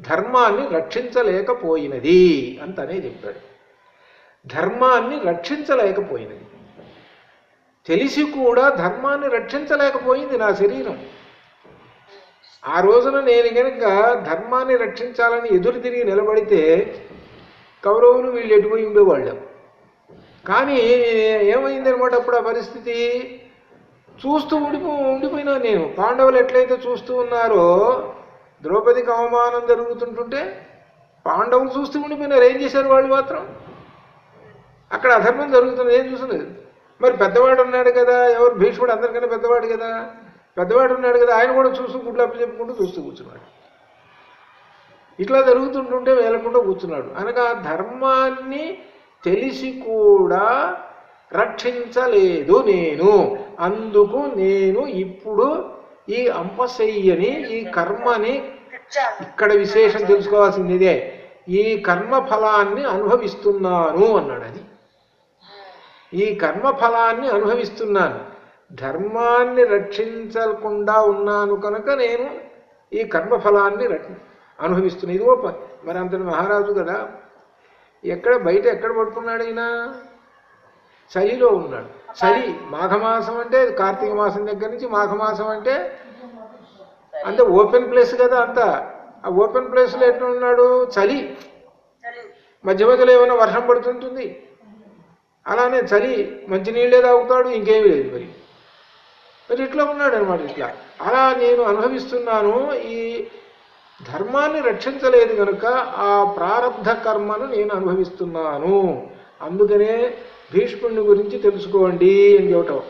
S1: ధర్మాన్ని రక్షించలేకపోయినది అంతనే చెప్పాడు. ధర్మాన్ని రక్షించలేకపోయినది, తెలిసి కూడా ధర్మాన్ని రక్షించలేకపోయింది నా శరీరం. ఆ రోజున నేను కనుక ధర్మాన్ని రక్షించాలని ఎదురు తిరిగి నిలబడితే కౌరవులు వీళ్ళు ఎటుపోయి ఉండేవాళ్ళు. కానీ ఏమైందనమాట అప్పుడు ఆ పరిస్థితి, చూస్తూ ఉండిపోయినా నేను. పాండవులు ఎట్లయితే చూస్తూ ఉన్నారో, ద్రౌపదికి అవమానం జరుగుతుంటుంటే పాండవులు చూస్తూ ఉండిపోయినారు. ఏం చేశారు వాళ్ళు మాత్రం? అక్కడ అధర్మం జరుగుతున్నది, ఏం చూసలేదు. మరి పెద్దవాడు ఉన్నాడు కదా, ఎవరు భీష్ముడు అందరికన్నా పెద్దవాడు కదా, పెద్దవాడు ఉన్నాడు కదా, ఆయన కూడా చూస్తూ గుడ్లు అప్పు చెప్పుకుంటూ చూస్తూ కూర్చున్నాడు. ఇట్లా జరుగుతుంటుంటే వేలకుండా కూర్చున్నాడు. అనగా ధర్మాన్ని తెలిసి కూడా రక్షించలేదు నేను, అందుకు నేను ఇప్పుడు ఈ అంపశయ్యని, ఈ కర్మని, ఇక్కడ విశేషం తెలుసుకోవాల్సింది ఇదే, ఈ కర్మ ఫలాన్ని అనుభవిస్తున్నాను అన్నాడు. అది ఈ కర్మఫలాన్ని అనుభవిస్తున్నాను, ధర్మాన్ని రక్షించకుండా ఉన్నాను కనుక నేను ఈ కర్మఫలాన్ని అనుభవిస్తున్నాను. ఇదిగో మరి అంతటి మహారాజు కదా, ఎక్కడ బయట ఎక్కడ పడుకున్నాడు ఈయన? చలిలో ఉన్నాడు. చలి, మాఘమాసం అంటే కార్తీక మాసం దగ్గర నుంచి మాఘమాసం అంటే ఓపెన్ ప్లేస్ కదా అంతా. ఆ ఓపెన్ ప్లేస్లో ఎట్లా ఉన్నాడు? చలి. మధ్య మధ్యలో ఏమైనా వర్షం పడుతుంటుంది, అలానే చలి, మంచినీళ్ళే తాగుతాడు, ఇంకేమీ లేదు. మరి ఇట్లా ఉన్నాడు అనమాట. ఇట్లా అలా నేను అనుభవిస్తున్నాను. ఈ ధర్మాన్ని రక్షించలేదు కనుక ఆ ప్రారబ్ధ కర్మను నేను అనుభవిస్తున్నాను. అందుకనే భీష్ముడిని గురించి తెలుసుకోండి అని చెప్పటం.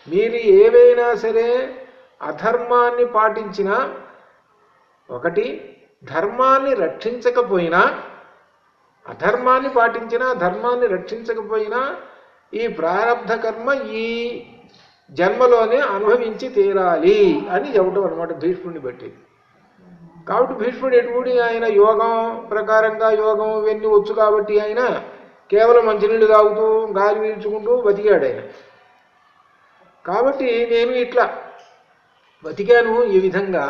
S1: మీరు ఏవైనా సరే అధర్మాన్ని పాటించినా, ఒకటి ధర్మాన్ని రక్షించకపోయినా, అధర్మాన్ని పాటించినా ధర్మాన్ని రక్షించకపోయినా ఈ ప్రారబ్ధ కర్మ ఈ జన్మలోనే అనుభవించి తీరాలి అని చెప్పటం అనమాట భీష్ముడిని బట్టి. కాబట్టి భీష్ముడు ఎటువంటి ఆయన యోగం ప్రకారంగా యోగం ఇవన్నీ వచ్చు కాబట్టి ఆయన కేవలం మంచినీళ్ళు తాగుతూ గాలి పీల్చుకుంటూ బతికాడు ఆయన. కాబట్టి నేను ఇట్లా బతికాను ఈ విధంగా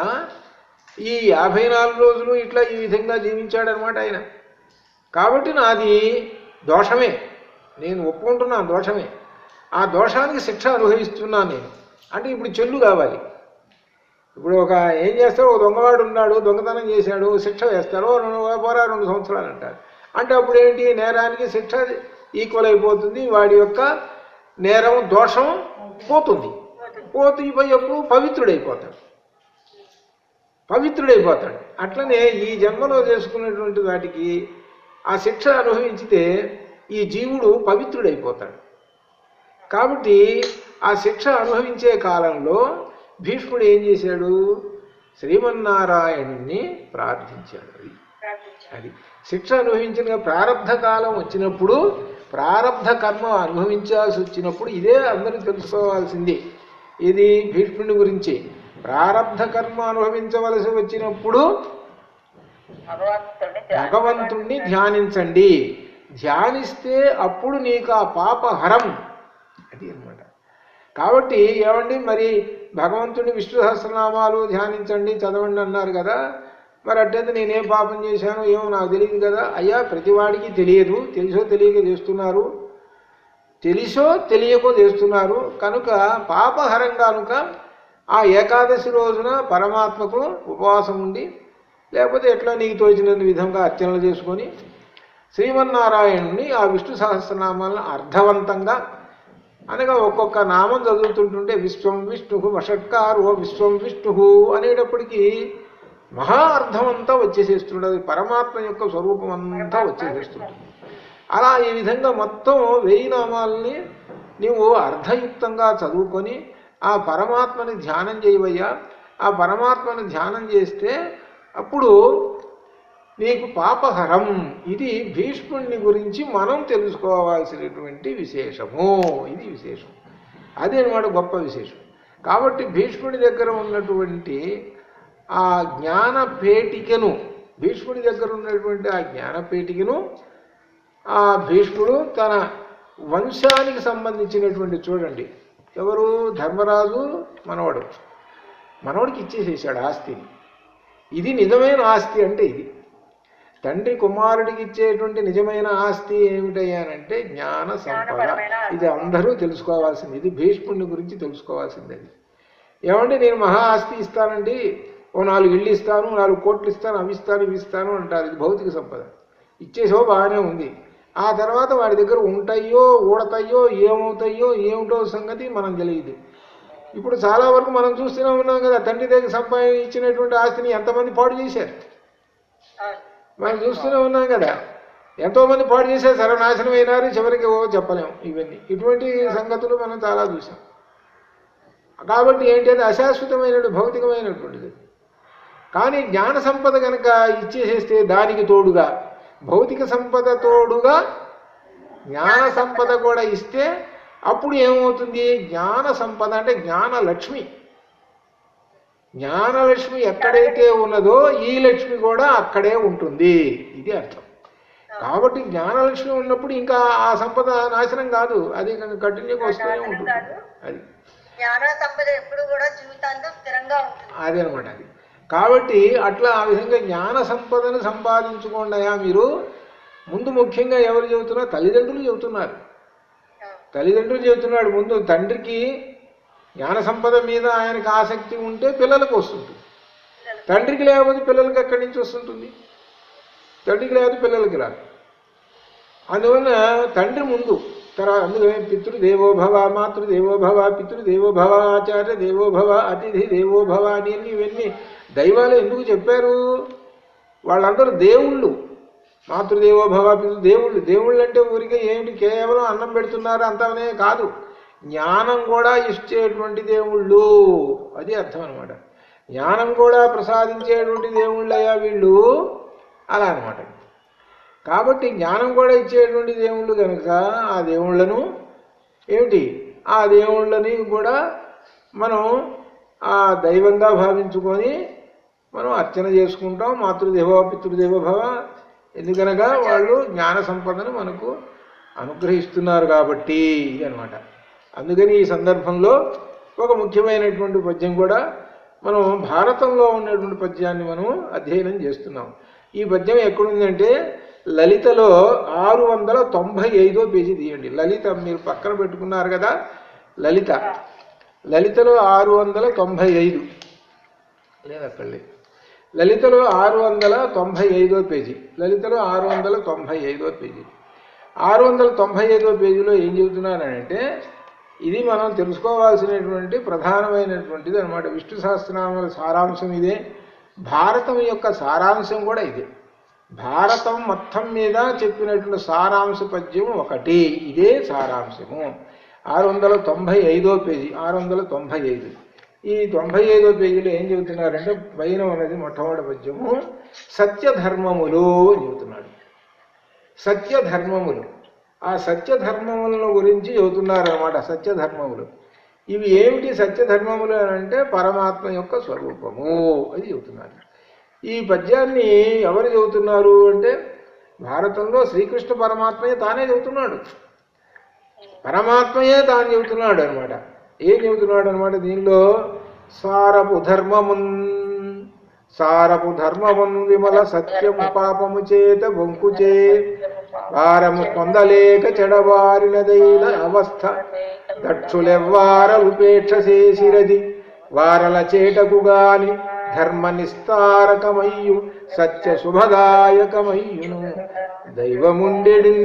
S1: ఈ 54 రోజులు ఇట్లా ఈ విధంగా జీవించాడనమాట ఆయన. కాబట్టి నాది దోషమే, నేను ఒప్పుకుంటున్నాను దోషమే. ఆ దోషానికి శిక్ష అనుభవిస్తున్నాను నేను. అంటే ఇప్పుడు చెల్లు కావాలి. ఇప్పుడు ఏం చేస్తాడు, ఒక దొంగవాడు ఉన్నాడు, దొంగతనం చేశాడు, శిక్ష వేస్తారు, 2 సంవత్సరాలు అంటారు. అంటే అప్పుడు ఏంటి, నేరానికి శిక్ష ఈక్వల్ అయిపోతుంది, వాడి యొక్క నేరం దోషం పోతుంది. పోయి ఎప్పుడు పవిత్రుడైపోతాడు. అట్లనే ఈ జన్మలో చేసుకున్నటువంటి వాటికి ఆ శిక్ష అనుభవించితే ఈ జీవుడు పవిత్రుడైపోతాడు. కాబట్టి ఆ శిక్ష అనుభవించే కాలంలో భీష్ముడు ఏం చేశాడు, శ్రీమన్నారాయణుణ్ణి ప్రార్థించాడు. అది శిక్ష అనుభవించిన ప్రారంధ కాలం వచ్చినప్పుడు, ప్రారంధ కర్మ అనుభవించాల్సి వచ్చినప్పుడు, ఇదే అందరూ తెలుసుకోవాల్సింది. ఇది భీష్ముడి గురించి. ప్రారంధ కర్మ అనుభవించవలసి వచ్చినప్పుడు భగవంతుణ్ణి ధ్యానించండి. ధ్యానిస్తే అప్పుడు నీకు ఆ పాపహరం. అది అన్నమాట. కాబట్టి ఏమండి మరి భగవంతుని విష్ణు సహస్రనామాలు ధ్యానించండి, చదవండి అన్నారు కదా, మరి అట్టయితే నేనేం పాపం చేశాను ఏమో నాకు తెలియదు కదా. అయ్యా, ప్రతివాడికి తెలియదు, తెలుసో తెలియక చేస్తున్నారు, తెలిసో తెలియకో చేస్తున్నారు. కనుక పాపహరం కనుక ఆ ఏకాదశి రోజున పరమాత్మకు ఉపవాసం ఉండి, లేకపోతే ఎట్లా నీకు తోచిన విధంగా అర్చనలు చేసుకొని శ్రీమన్నారాయణుని ఆ విష్ణు సహస్రనామాలను అర్థవంతంగా, అనగా ఒక్కొక్క నామం చదువుతుంటుంటే విశ్వం విష్ణు వషట్కారో విశ్వం విష్ణు అనేటప్పటికీ మహా అర్థం అంతా వచ్చేసేస్తుంటుంది, పరమాత్మ యొక్క స్వరూపం అంతా వచ్చేసేస్తుంటుంది. అలా ఈ విధంగా మొత్తం 1000 నామాలని నీవు అర్థయుక్తంగా చదువుకొని ఆ పరమాత్మని ధ్యానం చేయవయ్యా. ఆ పరమాత్మని ధ్యానం చేస్తే అప్పుడు నీకు పాపహరం. ఇది భీష్ముడిని గురించి మనం తెలుసుకోవాల్సినటువంటి విశేషము. ఇది విశేషం, అదే అన్నమాట గొప్ప విశేషం. కాబట్టి భీష్ముడి దగ్గర ఉన్నటువంటి ఆ జ్ఞానపేటికను, భీష్ముడి దగ్గర ఉన్నటువంటి ఆ జ్ఞానపేటికను ఆ భీష్ముడు తన వంశానికి సంబంధించినటువంటి, చూడండి ఎవరు, ధర్మరాజు మనవడికి ఇచ్చేసేసాడు ఆస్తిని. ఇది నిజమైన ఆస్తి. అంటే ఇది తండ్రి కుమారుడికి ఇచ్చేటువంటి నిజమైన ఆస్తి ఏమిటయ్యానంటే జ్ఞాన సంపద. ఇది అందరూ తెలుసుకోవాల్సింది. ఇది భీష్ముడిని గురించి తెలుసుకోవాల్సింది. అది ఏమంటే నేను మహా ఆస్తి ఇస్తానండి, ఓ 4 ఇళ్ళు ఇస్తాను, 4 కోట్లు ఇస్తాను, అవి ఇస్తాను, ఇవి ఇస్తాను అంటారు. ఇది భౌతిక సంపద. ఇచ్చేసో బాగానే ఉంది. ఆ తర్వాత వాడి దగ్గర ఉంటాయో ఊడతాయో ఏమవుతాయో ఏమిటో సంగతి మనం తెలియదు. ఇప్పుడు చాలా వరకు మనం చూస్తూనే ఉన్నాం కదా, తండ్రి దగ్గర సంపాదించినటువంటి ఆస్తిని ఎంతమంది పాడు చేశారు మనం చూస్తూనే ఉన్నాం కదా. ఎంతోమంది పాడు చేశారు, సర్వనాశనం అయినారు, చివరికి చెప్పలేము. ఇటువంటి సంగతులు మనం చాలా చూసాం. కాబట్టి ఏంటి, అది అశాశ్వతమైనటువంటి భౌతికమైనటువంటిది. కానీ జ్ఞాన సంపద కనుక ఇచ్చేసేస్తే దానికి తోడుగా భౌతిక సంపద తోడుగా జ్ఞాన సంపద కూడా ఇస్తే అప్పుడు ఏమవుతుంది, జ్ఞాన సంపద అంటే జ్ఞానలక్ష్మి. జ్ఞానలక్ష్మి ఎక్కడైతే ఉన్నదో ఈ లక్ష్మి కూడా అక్కడే ఉంటుంది. ఇది అర్థం. కాబట్టి జ్ఞానలక్ష్మి ఉన్నప్పుడు ఇంకా ఆ సంపద నాశనం కాదు, అది కంటిన్యూగా వస్తూనే ఉంటుంది. అది అదే అనమాట. అది కాబట్టి అట్లా ఆ విధంగా జ్ఞాన సంపదను సంపాదించుకోండియా మీరు. ముందు ముఖ్యంగా ఎవరు చెబుతున్నారు, తల్లిదండ్రులు చెబుతున్నారు. తల్లిదండ్రులు చెబుతున్నాడు. ముందు తండ్రికి జ్ఞాన సంపద మీద ఆయనకు ఆసక్తి ఉంటే పిల్లలకు వస్తుంటుంది. తండ్రికి లేకపోతే పిల్లలకి ఎక్కడి నుంచి వస్తుంటుంది, తండ్రికి లేకపోతే పిల్లలకి రాదు. అందువల్ల తండ్రి ముందు, తర్వాత అందుకనే పితృదేవోభవ, మాతృదేవోభవ, పితృదేవోభవ, ఆచార్య దేవోభవ, అతిథి దేవోభవ అని ఇవన్నీ దైవాలు ఎందుకు చెప్పారు? వాళ్ళందరూ దేవుళ్ళు. మాతృదేవోభవ, పితృదేవుళ్ళు. దేవుళ్ళు అంటే ఊరికే ఏమిటి, కేవలం అన్నం పెడుతున్నారు అంతనే కాదు, జ్ఞానం కూడా ఇచ్చేటువంటి దేవుళ్ళు. అది అర్థం అనమాట. జ్ఞానం కూడా ప్రసాదించేటువంటి దేవుళ్ళయ్యా వీళ్ళు, అలా అనమాట. కాబట్టి జ్ఞానం కూడా ఇచ్చేటువంటి దేవుళ్ళు కనుక ఆ దేవుళ్ళను ఏమిటి, ఆ దేవుళ్ళని కూడా మనం ఆ దైవంగా భావించుకొని మనం అర్చన చేసుకుంటాం. మాతృదేవో పితృదేవో భవ, ఎందుకనగా వాళ్ళు జ్ఞాన సంపదను మనకు అనుగ్రహిస్తున్నారు కాబట్టి ఇది అనమాట. అందుకని ఈ సందర్భంలో ఒక ముఖ్యమైనటువంటి పద్యం కూడా మనం భారతంలో ఉన్నటువంటి పద్యాన్ని మనం అధ్యయనం చేస్తున్నాం. ఈ పద్యం ఎక్కడుందంటే లలితలో 695వ పేజీ తీయండి. లలిత మీరు పక్కన పెట్టుకున్నారు కదా, లలితలో 695 లేదు, అక్కడ లేదు. లలితలో 695వ పేజీ, లలితలో 695వ పేజీ. 695వ పేజీలో ఏం చెబుతున్నానంటే, ఇది మనం తెలుసుకోవాల్సినటువంటి ప్రధానమైనటువంటిది అనమాట. విష్ణు సహస్రనామాల సారాంశం ఇదే, భారతం యొక్క సారాంశం కూడా ఇదే. భారతం మొత్తం మీద చెప్పినటువంటి సారాంశ పద్యం ఒకటి, ఇదే సారాంశము. 695వ పేజీ, 695. ఈ 95వ పేజీలో ఏం చెబుతున్నారంటే, పైన ఉన్నది మొట్టమొదటి పద్యము సత్యధర్మములు అని చెబుతున్నాడు. సత్యధర్మములు, ఆ సత్యధర్మములను గురించి చెబుతున్నారన్నమాట. సత్యధర్మములు ఇవి ఏమిటి? సత్యధర్మములు అంటే పరమాత్మ యొక్క స్వరూపము అది చెబుతున్నారు. ఈ పద్యాన్ని ఎవరు చెబుతున్నారు అంటే, భారతంలో శ్రీకృష్ణ పరమాత్మయే తానే చెబుతున్నాడు. పరమాత్మయే తాను చెబుతున్నాడు అనమాట. ఏం చెబుతున్నాడు అనమాట దీనిలో? సారపు ధర్మమున్ విమల సత్యము పాపము చేత బొంకుచే వారము పొందలేక చెడవారినదైన అవస్థ దక్షులెవ్వార ఉపేక్ష చేసిరది వారల చేటకు గాని ధర్మ నిస్తారకమయ్యు సత్య శుభదాయకమయ్యును దైవముండెడి.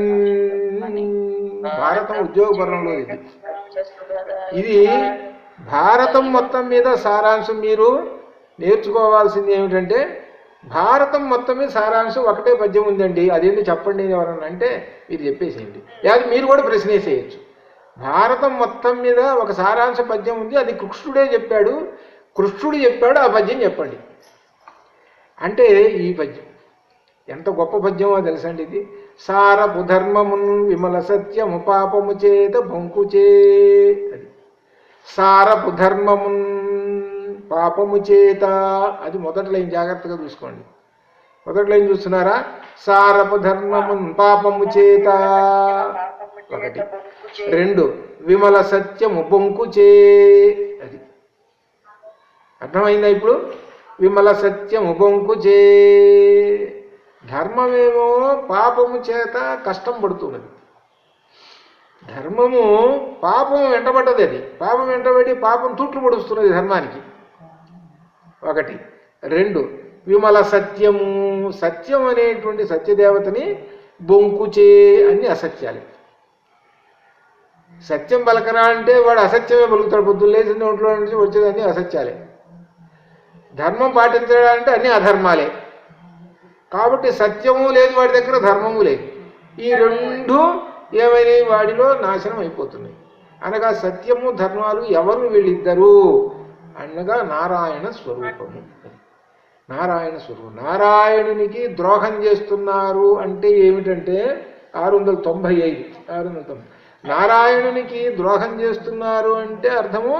S1: భారతం ఉద్యోగపరంలో ఇది భారతం మొత్తం మీద సారాంశం. మీరు నేర్చుకోవాల్సింది ఏమిటంటే, భారతం మొత్తం మీద సారాంశం ఒకటే పద్యం ఉందండి, అదేంటి చెప్పండి ఎవరన్నా అంటే మీరు చెప్పేసేయండి, లేదా మీరు కూడా ప్రశ్న వేసేయచ్చు. భారతం మొత్తం మీద ఒక సారాంశ పద్యం ఉంది, అది కృష్ణుడే చెప్పాడు, ఆ పద్యం చెప్పండి అంటే ఈ పద్యం ఎంత గొప్ప పద్యమో తెలుసండి ఇది. సారపు ధర్మమున్ విమల సత్యము పాపము చేత బొంకుచే. అది సారపు ధర్మమున్ పాపము చేత, అది మొదటి లైన్, జాగ్రత్తగా చూసుకోండి. మొదటి లైన్ చూస్తున్నారా? సారపు ధర్మమున్ పాపము చేత ఒకటి, 2 విమల సత్యము బొంకుచే. అది అర్థమైందా ఇప్పుడు? విమల సత్యము బొంకుచే. ధర్మమేమో పాపము చేత కష్టం పడుతున్నది. ధర్మము పాపం వెంటబడ్డది, అది పాపం వెంటబడి పాపం తూట్లు పొడుస్తున్నది ధర్మానికి ఒకటి. 2 విమల సత్యము, సత్యం అనేటువంటి సత్యదేవతని బొంకుచే అన్ని అసత్యాలు. సత్యం పలకరా అంటే వాడు అసత్యమే పలుకుతాడు, పొద్దున్న లేచిన ఒంట్లో నుంచి వచ్చేదన్నీ అసత్యాలే. ధర్మం పాటించడాలంటే అన్నీ అధర్మాలే. కాబట్టి సత్యము లేదు వాడి దగ్గర, ధర్మము లేదు. ఈ 2 ఏమైనా వాడిలో నాశనం అయిపోతున్నాయి. అనగా సత్యము ధర్మాలు ఎవరు? వీళ్ళిద్దరూ అనగా నారాయణ స్వరూపము. నారాయణ స్వరూపం. నారాయణునికి ద్రోహం చేస్తున్నారు అంటే ఏమిటంటే 690. నారాయణునికి ద్రోహం చేస్తున్నారు అంటే అర్థము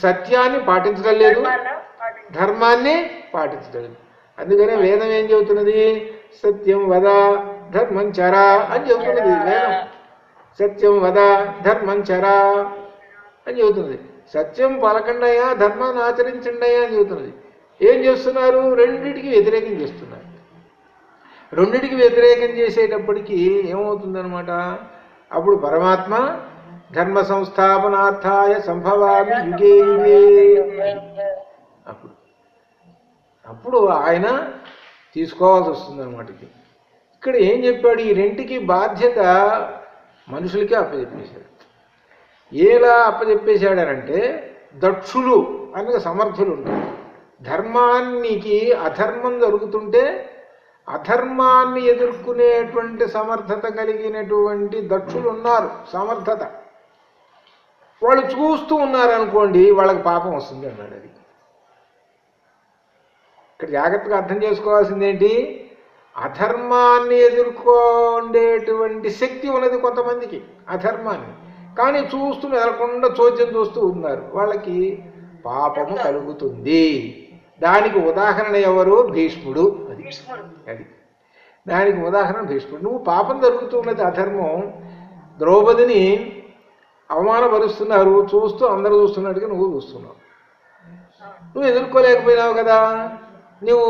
S1: సత్యాన్ని పాటించడం లేదు, ధర్మాన్ని పాటించడం లేదు. అందుకనే వేదం ఏం చెబుతున్నది? సత్యం వద ధర్మం చరా అని చెబుతున్నది వేదం. సత్యం వద ధర్మం చరా అని చెబుతున్నది. సత్యం పలకండయా, ధర్మాన్ని ఆచరించండియా అని చెబుతున్నది. ఏం చేస్తున్నారు? రెండిటికి వ్యతిరేకం చేస్తున్నారు. రెండిటికి వ్యతిరేకం చేసేటప్పటికీ ఏమవుతుందనమాట? అప్పుడు పరమాత్మ ధర్మ సంస్థాపనార్థాయ సంభవామి యుగే యుగే. అప్పుడు ఆయన తీసుకోవాల్సి వస్తుందన్నమాట. ఇక్కడ ఏం చెప్పాడు? ఈ రెంటికి బాధ్యత మనుషులకే అప్పచెప్పేశాడు. ఎలా అప్పచెప్పేశాడనంటే, దక్షులు అనగా సమర్థులు ఉంటారు. ధర్మానికి అధర్మం జరుగుతుంటే అధర్మాన్ని ఎదుర్కొనేటువంటి సమర్థత కలిగినటువంటి దక్షులు ఉన్నారు, సమర్థత. వాళ్ళు చూస్తూ ఉన్నారనుకోండి, వాళ్ళకి పాపం వస్తుంది అన్నాడు. అది ఇక్కడ జాగ్రత్తగా అర్థం చేసుకోవాల్సింది ఏంటి? అధర్మాన్ని ఎదుర్కొండేటువంటి శక్తి ఉన్నది కొంతమందికి, అధర్మాన్ని. కానీ చూస్తూ మెదలకుండా చోద్యం చూస్తూ ఉన్నారు, వాళ్ళకి పాపము కలుగుతుంది. దానికి ఉదాహరణ ఎవరు? భీష్ముడు. అది అది దానికి ఉదాహరణ భీష్ముడు. నువ్వు పాపం జరుగుతున్నది, అధర్మం. ద్రౌపదిని అవమానపరుస్తున్నారు, చూస్తూ అందరూ చూస్తున్నట్టుగా నువ్వు చూస్తున్నావు. నువ్వు ఎదుర్కోలేకపోయినావు కదా, నువ్వు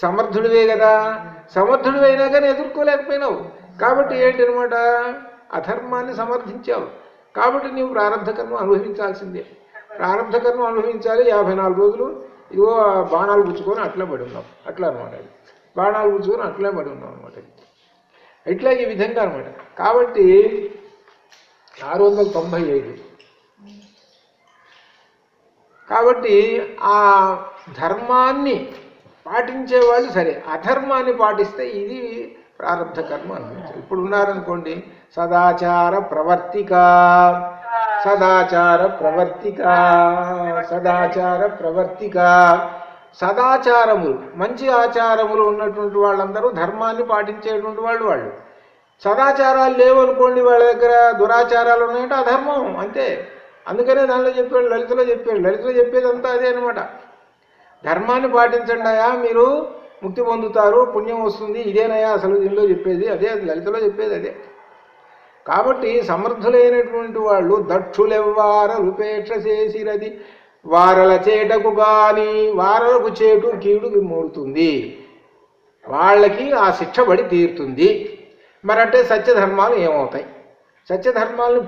S1: సమర్థుడివే కదా, సమర్థుడివైనా కానీ ఎదుర్కోలేకపోయినావు. కాబట్టి ఏంటనమాట, అధర్మాన్ని సమర్థించావు. కాబట్టి నీవు ప్రారంభ కర్మ అనుభవించాల్సిందే. ప్రారంభ కర్మ అనుభవించాలి. 54 రోజులు ఇవో బాణాలు పుచ్చుకొని అట్లా పడి ఉన్నాం. అట్లా అనమాట. అది బాణాలు పుచ్చుకొని అట్లా పడి ఉన్నాం అనమాట. ఇట్లా ఈ విధంగా అనమాట. కాబట్టి 695. కాబట్టి ఆ ధర్మాన్ని పాటించేవాళ్ళు సరే, అధర్మాన్ని పాటిస్తే ఇది ప్రారంభ కర్మ అనుభవించాలి. ఇప్పుడు ఉన్నారనుకోండి, సదాచార ప్రవర్తిక, సదాచార ప్రవర్తిక, సదాచార ప్రవర్తిక. సదాచారములు, మంచి ఆచారములు ఉన్నటువంటి వాళ్ళందరూ ధర్మాన్ని పాటించేటువంటి వాళ్ళు. సదాచారాలు లేవనుకోండి, వాళ్ళ దగ్గర దురాచారాలు ఉన్నాయంటే అధర్మం అంతే. అందుకనే దానిలో చెప్పాడు, లలితలో చెప్పాడు. లలితలో చెప్పేదంతా అదే అనమాట. ధర్మాన్ని పాటించండియా, మీరు ముక్తి పొందుతారు, పుణ్యం వస్తుంది, ఇదేనయా అసలు దీనిలో చెప్పేది అదే. అది లలితలో చెప్పేది అదే. కాబట్టి సమర్థులైనటువంటి వాళ్ళు దక్షులెవ్వారలుపేక్ష చేసిరది వారల చేటకు గాని, వారలకు చేటు కీడుకి మూడుతుంది, వాళ్ళకి ఆ శిక్ష పడి తీరుతుంది. మరంటే సత్యధర్మాలు ఏమవుతాయి? సత్యధర్మాలను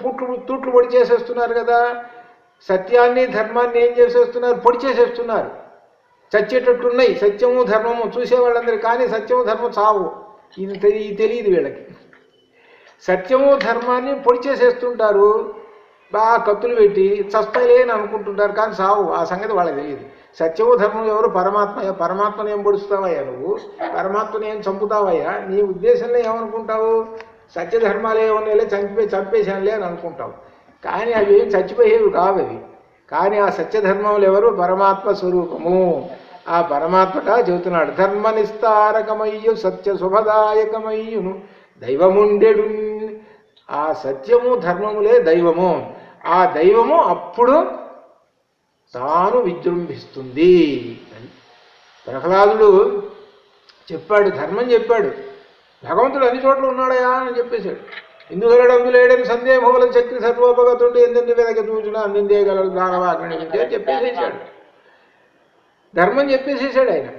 S1: తూట్లు పొడి చేసేస్తున్నారు కదా. సత్యాన్ని ధర్మాన్ని ఏం చేసేస్తున్నారు? పొడి చేసేస్తున్నారు. చచ్చేటట్టున్నాయి సత్యము ధర్మము చూసేవాళ్ళందరూ. కానీ సత్యము ధర్మం చావు, ఇది తెలియదు వీళ్ళకి. సత్యము ధర్మాన్ని పొడి చేసేస్తుంటారు, బాగా కత్తులు పెట్టి చస్తాయిలే అని అనుకుంటుంటారు. కానీ సావు, ఆ సంగతి వాళ్ళకి తెలియదు. సత్యము ధర్మం ఎవరు? పరమాత్మయ్యా. పరమాత్మను ఏం పొడుస్తావయ్యా నువ్వు? పరమాత్మను ఏం చంపుతావయ్యా? నీ ఉద్దేశంలో ఏమనుకుంటావు? సత్యధర్మాలు ఏమన్నాయిలే, చంపేశానులే అని అనుకుంటావు. కానీ అవి ఏం చచ్చిపోయేవి కావు అవి. కానీ ఆ సత్యధర్మములు ఎవరు? పరమాత్మ స్వరూపము. ఆ పరమాత్మట చెబుతున్నాడు, ధర్మనిస్తారకమయ్యు సత్య శుభదాయకమయ్యును దైవముండెడు. ఆ సత్యము ధర్మములే దైవము. ఆ దైవము అప్పుడు తాను విజృంభిస్తుంది అని ప్రహ్లాదుడు చెప్పాడు. ధర్మం చెప్పాడు. భగవంతుడు అన్ని చోట్ల ఉన్నాడయా అని చెప్పేశాడు. ఇందుగలడు అందులేడని సందేహముల శక్తి సర్వోపగతుండి ఎందెందు వెనక చూసినా అందిందేయగలడు దానవాగ్ని అని చెప్పేసేసాడు. ధర్మం చెప్పేసేసాడు ఆయన.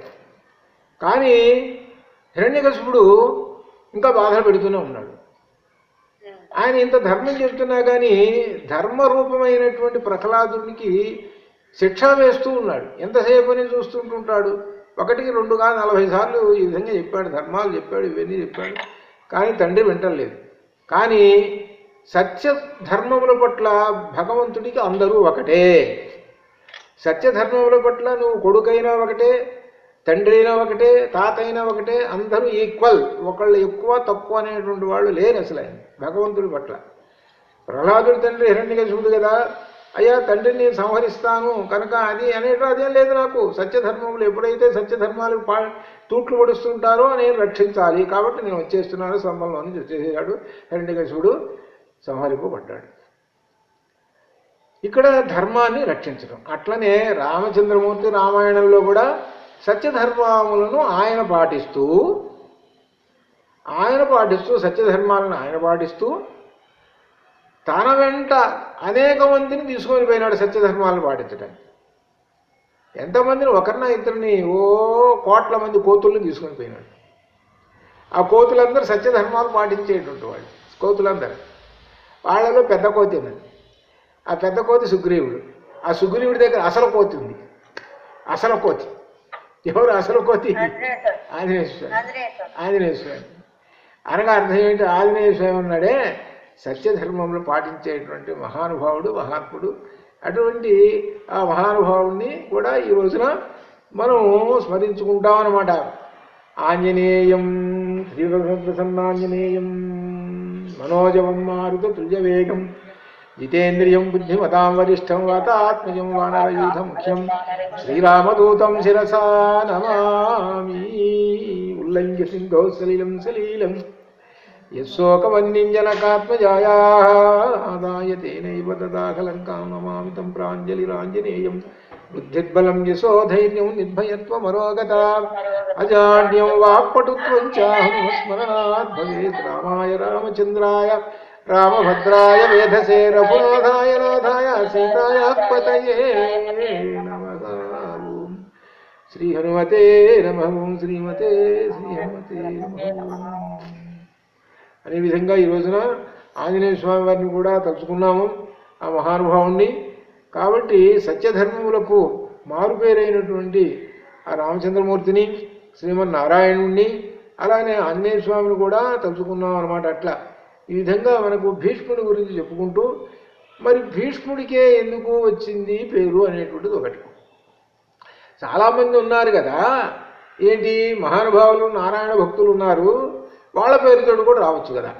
S1: కానీ హిరణ్యకశిపుడు ఇంకా బాధలు పెడుతూనే ఉన్నాడు. ఆయన ఇంత ధర్మం చెప్తున్నా కానీ ధర్మరూపమైనటువంటి ప్రహ్లాదునికి శిక్ష వేస్తూ ఉన్నాడు. ఎంతసేపు అని చూస్తుంటుంటాడు. 1కి 2గా 40 సార్లు ఈ విధంగా చెప్పాడు, ధర్మాలు చెప్పాడు, ఇవన్నీ చెప్పాడు. కానీ తండ్రి వింటలేదు. కానీ సత్యధర్మముల పట్ల భగవంతుడికి అందరూ ఒకటే. సత్యధర్మముల పట్ల నువ్వు కొడుకైనా ఒకటే, తండ్రి అయినా ఒకటే, తాత అయినా ఒకటే, అందరూ ఈక్వల్. ఒకళ్ళు ఎక్కువ తక్కువ అనేటువంటి వాళ్ళు లేరు అసలు ఆయన భగవంతుడి పట్ల. ప్రహ్లాదుడి తండ్రి హిరణ్యకశిపుడు కదా, అయ్యా తండ్రిని నేను సంహరిస్తాను కనుక అది అదేం లేదు నాకు. సత్యధర్మములు ఎప్పుడైతే సత్యధర్మాలు తూట్లు పొడుస్తుంటారో నేను రక్షించాలి, కాబట్టి నేను వచ్చేస్తున్నాను స్తంభంలోని వచ్చేసాడు. హిరణ్యకశిపుడు సంహరింపబడ్డాడు. ఇక్కడ ధర్మాన్ని రక్షించడం. అట్లనే రామచంద్రమూర్తి రామాయణంలో కూడా సత్యధర్మములను ఆయన పాటిస్తూ సత్యధర్మాలను ఆయన పాటిస్తూ తన వెంట అనేక మందిని తీసుకొని పోయినాడు సత్యధర్మాలను పాటించడానికి. ఎంతమందిని? ఒకరినా ఇద్దరిని? కోట్ల మంది కోతుల్ని తీసుకొని పోయినాడు. ఆ కోతులందరూ సత్యధర్మాలు పాటించేటువంటి వాళ్ళు. కోతులందరూ వాళ్ళలో పెద్ద కోతి ఉన్నది. ఆ పెద్ద కోతి సుగ్రీవుడు. ఆ సుగ్రీవుడి దగ్గర అసలు కోతి ఉంది. అసలు కోతి ఎవరు? అసలు కోతి ఆంజనేయ స్వామి. అనగా అర్థం ఏంటి? ఆంజనేయ స్వామి ఉన్నాడే సత్యధర్మంలో పాటించేటువంటి మహానుభావుడు, మహాత్ముడు. అటువంటి ఆ మహానుభావుడిని కూడా ఈ రోజున మనం స్మరించుకుంటాం అన్నమాట. ఆంజనేయం శ్రీప్రసన్నాంజనేయం మనోజవం మారుత తుల్యవేగం జితేంద్రియం బుద్ధిమతాం వరిష్టం వాతాత్మజం వానరయూథ ముఖ్యం శ్రీరామదూతం శిరసా నమామి. ఉల్లంఘ్య సింధో సలీలం సలీలం యశోకవన్నింజనకాత్మజాయాదాయ తేనైవ దదాఖలంకాం నమామి తం ప్రాంజలిరాంజనేయం బుద్ధిర్బలం యశో ధైర్యం నిర్భయత్వం అరోగత అజాడ్యం వాక్పటుత్వం చ హనుమస్మరణాత్ భవేత్. రామాయ రామచంద్రాయ రామభద్రాయ వేధసే రఘునాథాయ నాథాయ సీతాయ పతయే నమః. శ్రీ హనుమతే నమః. శ్రీమతే శ్రీ హనుమతే నమః. అనే విధంగా ఈ రోజున ఆంజనేయ స్వామి వారిని కూడా తలుచుకున్నాము, ఆ మహానుభావుణ్ణి. కాబట్టి సత్యధర్మములకు మారుపేరైనటువంటి ఆ రామచంద్రమూర్తిని, శ్రీమన్నారాయణుణ్ణి, అలానే ఆంజనేయ స్వామిని కూడా తలుచుకున్నాం అన్నమాట. అట్లా ఈ విధంగా మనకు భీష్ముడి గురించి చెప్పుకుంటూ, మరి భీష్ముడికే ఎందుకు వచ్చింది పేరు అనేటువంటిది ఒకటి. చాలామంది ఉన్నారు కదా, ఏంటి మహానుభావులు నారాయణ భక్తులు ఉన్నారు, వాళ్ళ పేరుతో కూడా రావచ్చు కదా.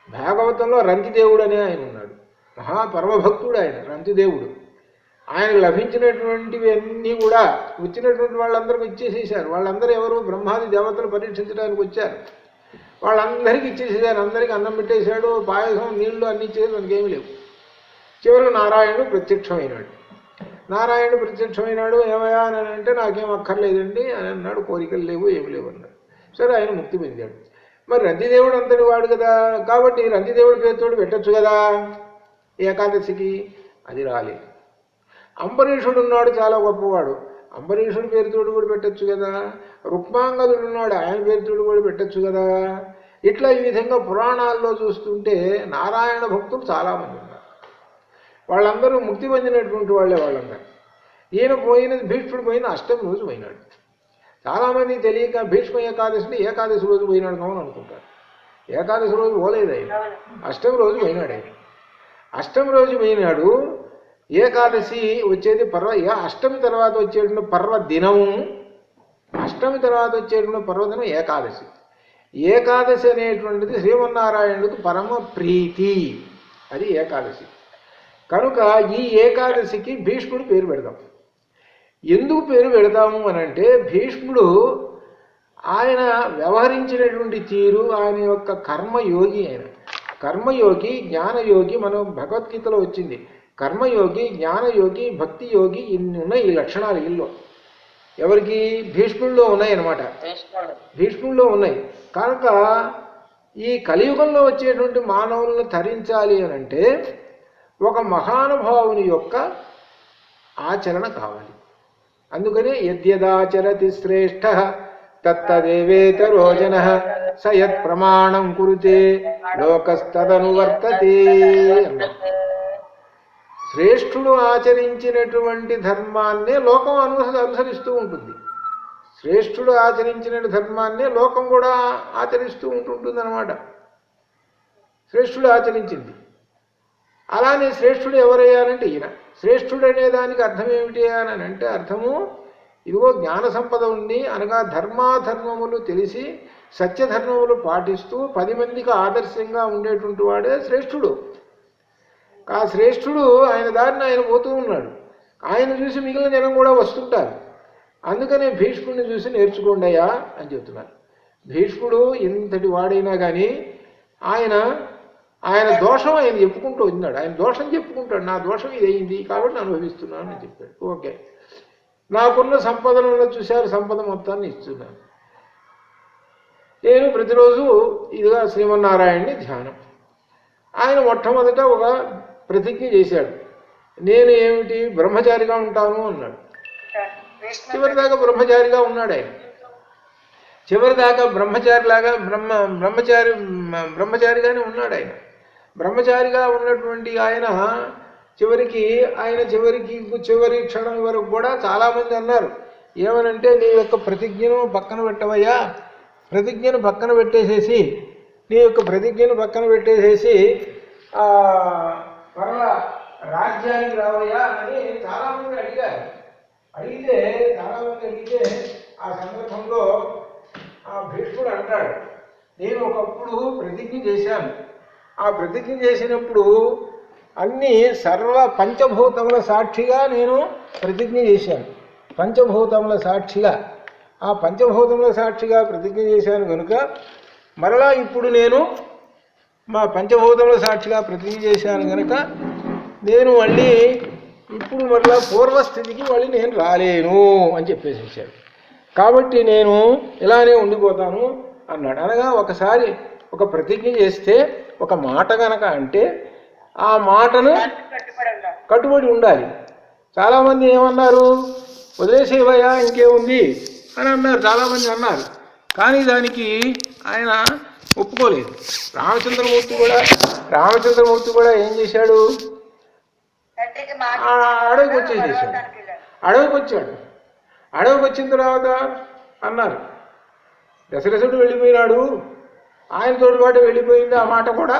S1: భాగవతంలో రంతిదేవుడు అనే ఆయన ఉన్నాడు, మహాపరమభక్తుడు ఆయన రంతిదేవుడు. ఆయనకు లభించినటువంటివి అన్నీ కూడా వచ్చినటువంటి వాళ్ళందరికీ ఇచ్చేసేసారు. వాళ్ళందరూ ఎవరు? బ్రహ్మాది దేవతలు పరీక్షించడానికి వచ్చారు. వాళ్ళందరికీ ఇచ్చేసేసారు, అందరికీ అన్నం పెట్టేశాడు, పాయసం నీళ్లు అన్నీ ఇచ్చేసి మనకేమీ లేవు. చివరికి నారాయణుడు ప్రత్యక్షమైనాడు. నారాయణుడు ప్రత్యక్షమైనాడు, ఏమయ్యా అని అంటే నాకేం అక్కర్లేదండి అని అన్నాడు, కోరికలు లేవు ఏమి లేవు అన్నాడు. సరే ఆయన ముక్తి పొందాడు. మరి రంతిదేవుడు అంతటి వాడు కదా, కాబట్టి రంతిదేవుడి పేరుతోడు పెట్టచ్చు కదా ఏకాదశికి, అది రాలేదు. అంబరీషుడు ఉన్నాడు, చాలా గొప్పవాడు, అంబరీషుడి పేరుతోడు కూడా పెట్టచ్చు కదా. రుక్మాంగదుడు ఉన్నాడు, ఆయన పేరుతోడు కూడా పెట్టచ్చు కదా. ఇట్లా ఈ విధంగా పురాణాల్లో చూస్తుంటే నారాయణ భక్తులు చాలామంది ఉన్నారు. వాళ్ళందరూ ముక్తి పొందినటువంటి వాళ్ళే వాళ్ళందరూ. ఈయన పోయినది, భీష్ముడు పోయిన అష్టమి రోజు పోయినాడు. చాలామంది తెలియక భీష్మ ఏకాదశి రోజు పోయినాడు కావని అనుకుంటారు. ఏకాదశి రోజు పోలేదు ఆయన, అష్టమి రోజు పోయినాడు ఆయన. అష్టమి రోజు పోయినాడు. ఏకాదశి వచ్చేది అష్టమి తర్వాత వచ్చేటువంటి పర్వదినము, అష్టమి తర్వాత వచ్చేటువంటి పర్వదినం ఏకాదశి. ఏకాదశి అనేటువంటిది శ్రీమన్నారాయణుడికి పరమ ప్రీతి, అది ఏకాదశి. కనుక ఈ ఏకాదశికి భీష్ముడు పేరు పెడదాం. ఎందుకు పేరు పెడతాము అని అంటే, భీష్ముడు ఆయన వ్యవహరించినటువంటి తీరు, ఆయన యొక్క కర్మయోగి. ఆయన కర్మయోగి, జ్ఞానయోగి. మనం భగవద్గీతలో వచ్చింది కర్మయోగి, జ్ఞానయోగి, భక్తి యోగి, ఇన్ని ఉన్నాయి ఈ లక్షణాలు వీళ్ళు. ఎవరికి? భీష్ముల్లో ఉన్నాయి అన్నమాట, భీష్ముల్లో ఉన్నాయి. కనుక ఈ కలియుగంలో వచ్చేటువంటి మానవులను తరించాలి అని అంటే ఒక మహానుభావుని యొక్క ఆచరణ కావాలి. అందుకనే యద్యదాచరతి శ్రేష్ఠ తత్తదేవేతరో జనః స యత్ ప్రమాణం కురుతే లోకస్తదనువర్తతే అన్నారు. శ్రేష్ఠుడు ఆచరించినటువంటి ధర్మాన్నే లోకం అనుసరిస్తూ ఉంటుంది. శ్రేష్ఠుడు ఆచరించిన ధర్మాన్నే లోకం కూడా ఆచరిస్తూ ఉంటుంటుంది అన్నమాట. శ్రేష్ఠుడు ఆచరించింది. అలానే శ్రేష్ఠుడు ఎవరయ్యారంటే ఈయన. శ్రేష్ఠుడు అనే దానికి అర్థం ఏమిటి అని అంటే, అర్థము ఇదిగో జ్ఞాన సంపద ఉంది అనగా ధర్మాధర్మములు తెలిసి సత్యధర్మములు పాటిస్తూ 10 మందికి ఆదర్శంగా ఉండేటువంటి వాడే శ్రేష్ఠుడు. ఆ శ్రేష్ఠుడు ఆయన దారిని ఆయన పోతూ ఉన్నాడు. ఆయన చూసి మిగిలిన జనం కూడా వస్తుంటారు. అందుకనే భీష్ముడిని చూసి నేర్చుకోండి అయ్యా అని చెప్తున్నారు. భీష్ముడు ఇంతటి వాడైనా కానీ ఆయన దోషం ఆయన చెప్పుకుంటూ ఉన్నాడు. ఆయన దోషం చెప్పుకుంటాడు, నా దోషం ఇది అయింది కాబట్టి అనుభవిస్తున్నాను అని చెప్పాడు. ఓకే, నాకున్న సంపదను చూశారు, సంపద మొత్తాన్ని ఇస్తున్నాను. నేను ప్రతిరోజు ఇదిగా శ్రీమన్నారాయణని ధ్యానం. ఆయన మొట్టమొదట ఒక ప్రతిజ్ఞ చేశాడు, నేను ఏమిటి బ్రహ్మచారిగా ఉంటాను అన్నాడు. చివరిదాకా బ్రహ్మచారిగా ఉన్నాడు ఆయన. చివరిదాకా బ్రహ్మచారిలాగా బ్రహ్మచారిగానే ఉన్నాడు ఆయన. బ్రహ్మచారిగా ఉన్నటువంటి ఆయన చివరి క్షణం వరకు కూడా చాలామంది అన్నారు, ఏమనంటే నీ యొక్క ప్రతిజ్ఞను పక్కన పెట్టవయ్యా, ప్రతిజ్ఞను పక్కన పెట్టేసేసి పర్వ రాజ్యానికి రావయ్యా అని చాలామంది అడిగారు. అడిగితే ఆ సందర్భంలో ఆ భీష్ముడు అంటాడు, నేను ఒకప్పుడు ప్రతిజ్ఞ చేశాను. ఆ ప్రతిజ్ఞ చేసినప్పుడు అన్నీ పంచభూతముల సాక్షిగా నేను ప్రతిజ్ఞ చేశాను. పంచభూతముల సాక్షిగా, ఆ పంచభూతముల సాక్షిగా ప్రతిజ్ఞ చేశాను కనుక మరలా ఇప్పుడు నేను మా పంచభూతముల సాక్షిగా ప్రతిజ్ఞ చేశాను కనుక నేను మళ్ళీ ఇప్పుడు మరలా పూర్వస్థితికి మళ్ళీ నేను రాలేను అని చెప్పేసేసాడు. కాబట్టి నేను ఇలానే ఉండిపోతాను అన్నాడు. అనగా ఒకసారి ఒక ప్రతిజ్ఞ చేస్తే, ఒక మాట గనక అంటే ఆ మాటను కట్టుబడి ఉండాలి. చాలామంది ఏమన్నారు, వదిలేసేవయ్యా ఇంకేముంది అని అన్నారు, చాలామంది అన్నారు. కానీ దానికి ఆయన ఒప్పుకోలేదు. రామచంద్రమూర్తి కూడా ఏం చేశాడు, అడవికి వచ్చేసేసాడు. అడవికి వచ్చిన తర్వాత అన్నారు, దశరథుడు వెళ్ళిపోయినాడు, ఆయనతో పాటు వెళ్ళిపోయింది ఆ మాట కూడా.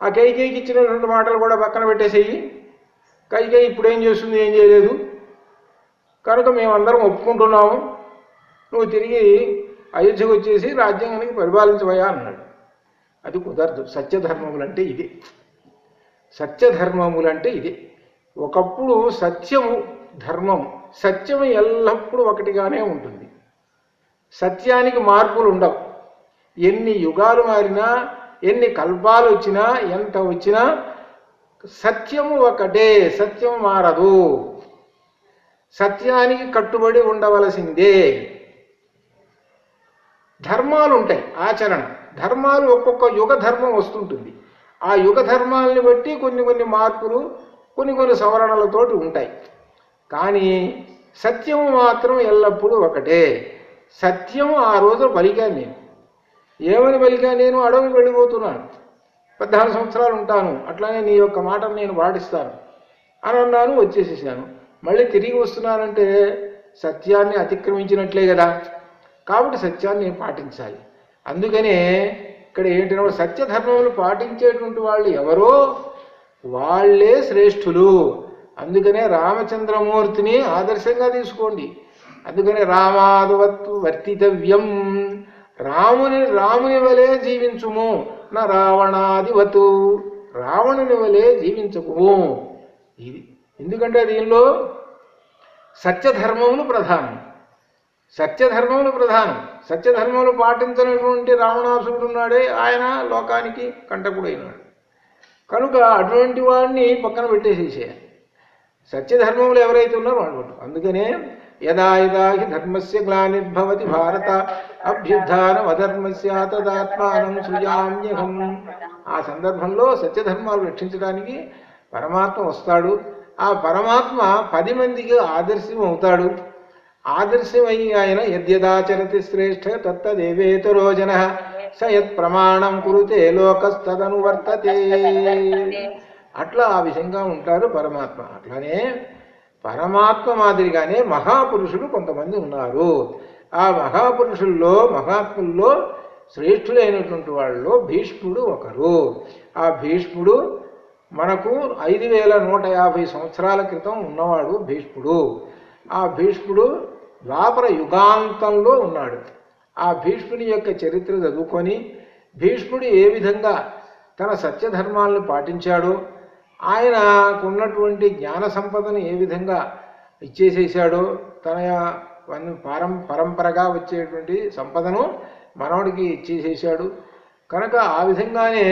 S1: ఆ కైకేయికి ఇచ్చినటువంటి మాటలు కూడా పక్కన పెట్టేసేయి. కైకేయి ఇప్పుడు ఏం చేస్తుంది, ఏం చేయలేదు కనుక మేమందరం ఒప్పుకుంటున్నాము, నువ్వు తిరిగి అయోధ్యకు వచ్చేసి రాజ్యాంగానికి పరిపాలించవయ్యా అన్నాడు. అది కుదరదు. సత్యధర్మములంటే ఇదే. ఒకప్పుడు సత్యము ధర్మము, సత్యము ఎల్లప్పుడూ ఒకటిగానే ఉంటుంది. సత్యానికి మార్పులు ఉండవు. ఎన్ని యుగాలు మారినా, ఎన్ని కల్పాలు వచ్చినా, ఎంత వచ్చినా సత్యము ఒకటే, సత్యము మారదు. సత్యానికి కట్టుబడి ఉండవలసిందే. ధర్మాలు ఉంటాయి, ఆచరణ ధర్మాలు, ఒక్కొక్క యుగ ధర్మం వస్తుంటుంది. ఆ యుగ ధర్మాలని బట్టి కొన్ని మార్పులు, కొన్ని సవరణలతోటి ఉంటాయి. కానీ సత్యము మాత్రం ఎల్లప్పుడూ ఒకటే. సత్యము ఆ రోజు పలికాను నేను. ఏమని పలికాను నేను, అడవికి వెళ్ళిపోతున్నాను, 14 సంవత్సరాలు ఉంటాను, అట్లానే నీ యొక్క మాటను నేను పాటిస్తాను అని అన్నాను, వచ్చేసేసాను. మళ్ళీ తిరిగి వస్తున్నానంటే సత్యాన్ని అతిక్రమించినట్లే కదా. కాబట్టి సత్యాన్ని నేను పాటించాలి. అందుకనే ఇక్కడ ఏంటంటే సత్యధర్మములు పాటించేటువంటి వాళ్ళు ఎవరో వాళ్ళే శ్రేష్ఠులు. అందుకనే రామచంద్రమూర్తిని ఆదర్శంగా తీసుకోండి. అందుకనే రామాదువత్తు వర్తితవ్యం, రాముని వలె జీవించుము, నా రావణాదివతు, రావణుని వలె జీవించము. ఇది ఎందుకంటే దీనిలో సత్యధర్మములు ప్రధానం. సత్యధర్మములు పాటించినటువంటి రావణాసురుడు ఉన్నాడే, ఆయన లోకానికి కంటకుడైనాడు. కనుక అటువంటి వాడిని పక్కన పెట్టేసేసేయాలి. సత్యధర్మములు ఎవరైతే ఉన్నారో వాళ్ళు. అందుకనే యదా హి ధర్మస్య గ్లానిర్భవతి భారత అభ్యుత్థానం అధర్మస్య తదాత్మానం సృజామ్యహం. ఆ సందర్భంలో సత్యధర్మాలు రక్షించడానికి పరమాత్మ వస్తాడు. ఆ పరమాత్మ 10 మందికి ఆదర్శం అవుతాడు. ఆదర్శమయ్యి ఆయన యద్యదాచరతి శ్రేష్ఠ తత్తదేవేతరో జనః స యత్ ప్రమాణం కురుతే లోకస్తదనువర్తతే. అట్లా ఆ విధంగా ఉంటారు పరమాత్మ. అట్లానే పరమాత్మ మాదిరిగానే మహాపురుషులు కొంతమంది ఉన్నారు. ఆ మహాత్ముల్లో శ్రేష్ఠులైనటువంటి వాళ్ళలో భీష్ముడు ఒకరు. ఆ భీష్ముడు మనకు 5150 సంవత్సరాల క్రితం ఉన్నవాడు భీష్ముడు. ఆ భీష్ముడు ద్వాపర యుగాంతంలో ఉన్నాడు. ఆ భీష్ముని యొక్క చరిత్ర చదువుకొని భీష్ముడు ఏ విధంగా తన సత్యధర్మాలను పాటించాడో, ఆయనకున్నటువంటి జ్ఞాన సంపదను ఏ విధంగా ఇచ్చేసేసాడో, తన పరంపరగా వచ్చేటువంటి సంపదను మనవడికి ఇచ్చేసేసాడు. కనుక ఆ విధంగానే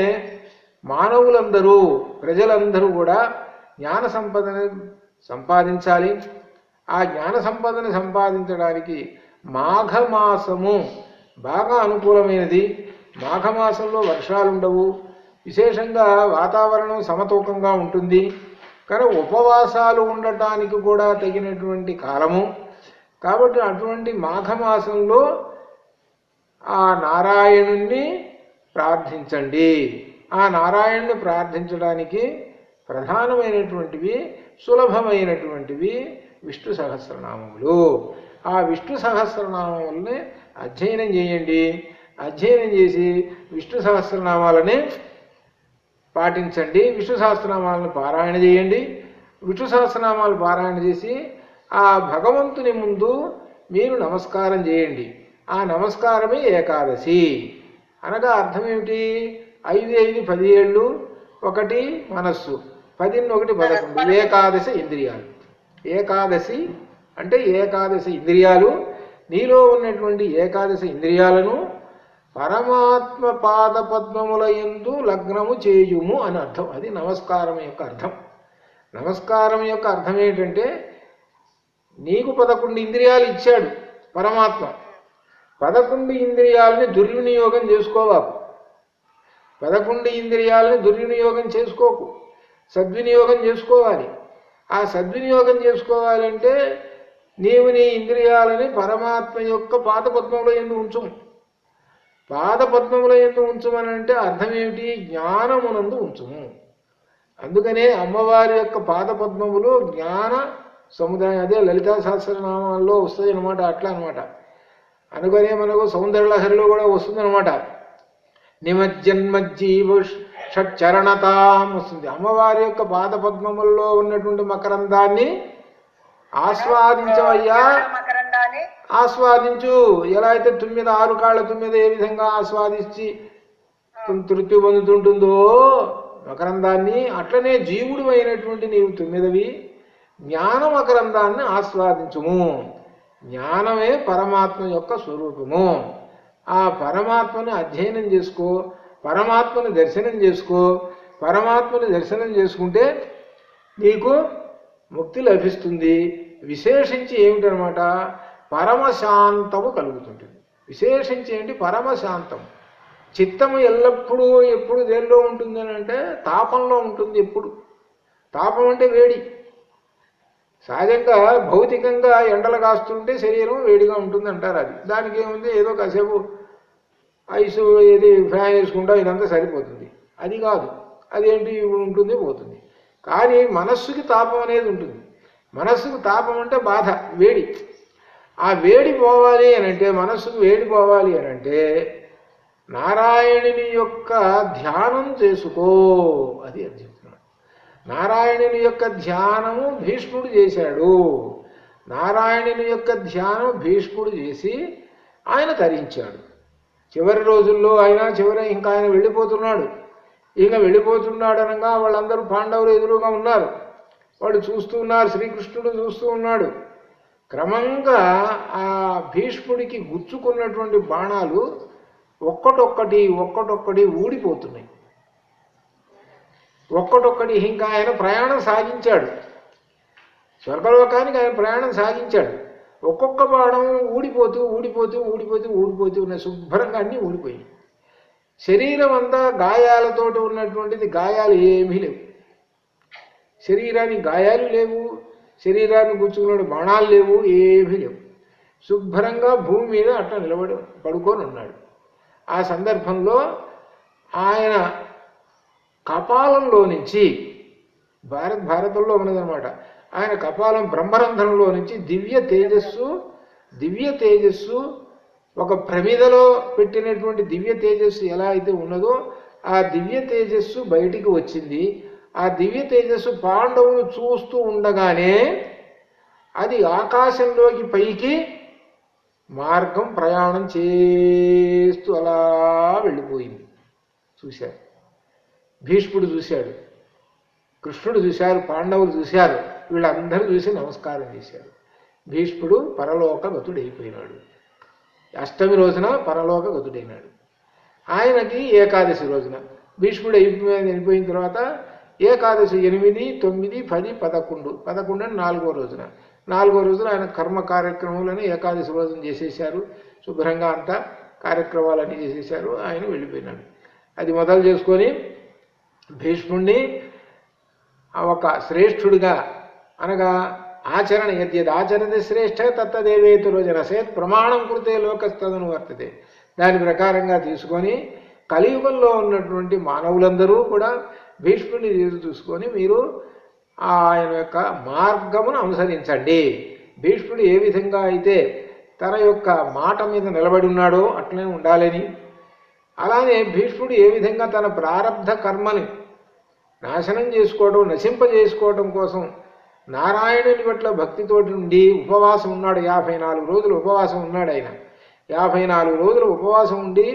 S1: మానవులందరూ, ప్రజలందరూ కూడా జ్ఞాన సంపదను సంపాదించాలి. ఆ జ్ఞాన సంపదను సంపాదించడానికి మాఘమాసము బాగా అనుకూలమైనది. మాఘమాసంలో వర్షాలు ఉండవు, విశేషంగా వాతావరణం సమతూకంగా ఉంటుంది. కానీ ఉపవాసాలు ఉండటానికి కూడా తగినటువంటి కాలము. కాబట్టి అటువంటి మాఘమాసంలో ఆ నారాయణుణ్ణి ప్రార్థించండి. ఆ నారాయణుని ప్రార్థించడానికి ప్రధానమైనటువంటివి, సులభమైనటువంటివి విష్ణు సహస్రనామములు. ఆ విష్ణు సహస్రనామములని అధ్యయనం చేయండి. అధ్యయనం చేసి విష్ణు సహస్రనామాలని పాటించండి. విష్ణు సహస్రనామాలను పారాయణ చేయండి. విష్ణు సహస్రనామాలు పారాయణ చేసి ఆ భగవంతుని ముందు మీరు నమస్కారం చేయండి. ఆ నమస్కారమే ఏకాదశి. అనగా అర్థం ఏమిటి? 5 5 17 1 మనస్సు, 10 1 11 ఏకాదశ ఇంద్రియాలు. ఏకాదశి అంటే ఏకాదశ ఇంద్రియాలు. నీలో ఉన్నటువంటి ఏకాదశ ఇంద్రియాలను పరమాత్మ పాద పద్మముల యందు లగ్నము చేయుము అని అర్థం. అది నమస్కారం యొక్క అర్థం. నమస్కారం యొక్క అర్థం ఏంటంటే నీకు 11 ఇంద్రియాలు ఇచ్చాడు పరమాత్మ. 11 ఇంద్రియాలని దుర్వినియోగం చేసుకోవాలి. 11 ఇంద్రియాలని దుర్వినియోగం చేసుకోకు, సద్వినియోగం చేసుకోవాలి. ఆ సద్వినియోగం చేసుకోవాలంటే నీవు నీ ఇంద్రియాలని పరమాత్మ యొక్క పాదపద్మంలో ఎందు ఉంచుము. పాదపద్మంలో ఎందు ఉంచుమనంటే అర్థం ఏమిటి? జ్ఞానమునందు ఉంచుము. అందుకనే అమ్మవారి యొక్క పాదపద్మములు జ్ఞాన సముదాయం, అదే లలితా సహస్రనామాల్లో వస్తుంది అనమాట. అట్లా అనమాట. అనుకనే మనకు సౌందర్యలహరిలో కూడా వస్తుందన్నమాట. నిమజ్జన్మజ్జీవ షట్చరణతాం వస్తుంది. అమ్మవారి యొక్క పాదపద్మముల్లో ఉన్నటువంటి మకరందాన్ని ఆస్వాదించవయ్యా, ఆస్వాదించు. ఎలా అయితే 6 కాళ్ళ తుమ్మెద ఏ విధంగా ఆస్వాదించి తృప్తి పొందుతుంటుందో మకరందాన్ని, అట్లనే జీవుడు అయినటువంటి నీవు తుమ్మెదవి జ్ఞాన మకరందాన్ని ఆస్వాదించుము. జ్ఞానమే పరమాత్మ యొక్క స్వరూపము. ఆ పరమాత్మని అధ్యయనం చేసుకో, పరమాత్మని దర్శనం చేసుకో. పరమాత్మని దర్శనం చేసుకుంటే నీకు ముక్తి లభిస్తుంది. విశేషించి ఏమిటనమాట? పరమశాంతము కలుగుతుంటుంది. విశేషించి ఏంటి? పరమశాంతం. చిత్తము ఎల్లప్పుడూ ఎప్పుడు దేనిలో ఉంటుంది అని అంటే తాపంలో ఉంటుంది. ఎప్పుడు తాపం అంటే వేడి. సహజంగా భౌతికంగా ఎండలు కాస్తుంటే శరీరం వేడిగా ఉంటుంది అంటారు. అది దానికి ఏముంది, ఏదో కాసేపు ఐసు ఏది ఫ్యాన్ వేసుకుంటా ఇదంతా సరిపోతుంది. అది కాదు. అదేంటి ఉంటుంది, పోతుంది. కానీ మనస్సుకి తాపం అనేది ఉంటుంది. మనస్సుకు తాపం అంటే బాధ, వేడి. ఆ వేడి పోవాలి అని అంటే, మనస్సుకు వేడి పోవాలి అని అంటే నారాయణుని యొక్క ధ్యానం చేసుకో. అది అని చెప్తున్నాడు. నారాయణుని యొక్క ధ్యానము భీష్ముడు చేశాడు. నారాయణుని యొక్క ధ్యానం భీష్ముడు చేసి ఆయన తరించాడు. చివరి రోజుల్లో ఇంకా ఆయన వెళ్ళిపోతున్నాడు. ఇంకా వెళ్ళిపోతున్నాడు అనగా వాళ్ళందరూ పాండవులు ఎదురుగా ఉన్నారు. వాళ్ళు చూస్తూ ఉన్నారు, శ్రీకృష్ణుడు చూస్తూ ఉన్నాడు. క్రమంగా ఆ భీష్ముడికి గుచ్చుకున్నటువంటి బాణాలు ఒక్కటొక్కటి ఊడిపోతున్నాయి. ఒక్కటొక్కటి ఇంకా ఆయన ప్రయాణం సాగించాడు. స్వర్గలోకానికి ఆయన ప్రయాణం సాగించాడు. ఒక్కొక్క బాణం ఊడిపోతూ ఉన్నాయి. శుభ్రంగా అన్నీ ఊడిపోయాయి. శరీరం అంతా గాయాలతోటి ఉన్నటువంటిది, గాయాలు ఏమీ లేవు. శరీరానికి గాయాలు లేవు, శరీరాన్ని గుచ్చుకున్న బాణాలు లేవు, ఏమీ లేవు. శుభ్రంగా భూమి మీద అట్లా పడుకొని ఉన్నాడు. ఆ సందర్భంలో ఆయన కపాలంలో నుంచి, భారతంలో ఉన్నదనమాట, ఆయన కపాలం బ్రహ్మరంధ్రంలో నుంచి దివ్య తేజస్సు ఒక ప్రమిదలో పెట్టినటువంటి దివ్య తేజస్సు ఎలా అయితే ఉన్నదో ఆ దివ్య తేజస్సు బయటికి వచ్చింది. ఆ దివ్య తేజస్సు పాండవులు చూస్తూ ఉండగానే అది ఆకాశంలోకి పైకి మార్గం ప్రయాణం చేస్తూ అలా వెళ్ళిపోయింది. చూశారు, భీష్ముడు చూశాడు, కృష్ణుడు చూశారు, పాండవులు చూశారు. వీళ్ళందరూ చూసి నమస్కారం చేశారు. భీష్ముడు పరలోక గతుడైపోయినాడు. అష్టమి రోజున పరలోక గతుడైనాడు. ఆయనకి ఏకాదశి రోజున భీష్ముడు అయిపోయిన తర్వాత ఏకాదశి 8, 9, 10, 11 అని 4వ రోజున ఆయన కర్మ కార్యక్రమాలని ఏకాదశి రోజున చేసేశారు. శుభ్రంగా అంతా కార్యక్రమాలన్నీ చేసేశారు. ఆయన వెళ్ళిపోయినాడు. అది మొదలు చేసుకొని భీష్ముడిని ఒక శ్రేష్ఠుడిగా అనగా ఆచరణ యద్యదాచరణ శ్రేష్ఠ తత్తదేవేతు రోజనసేత్ ప్రమాణం కృతే లోకస్తదను వర్తతే. దాని ప్రకారంగా తీసుకొని కలియుగంలో ఉన్నటువంటి మానవులందరూ కూడా భీష్ముడిని చూసుకొని మీరు ఆయన యొక్క మార్గమును అనుసరించండి. భీష్ముడు ఏ విధంగా అయితే తన యొక్క మాట మీద నిలబడి ఉన్నాడో అట్లనే ఉండాలని, అలానే భీష్ముడు ఏ విధంగా తన ప్రారబ్ధ కర్మని నాశనం చేసుకోవడం, నశింపజేసుకోవడం కోసం నారాయణుని పట్ల భక్తితోటి ఉండి ఉపవాసం ఉన్నాడు. 54 రోజులు ఉపవాసం ఉన్నాడు ఆయన. 54 రోజులు ఉపవాసం ఉండి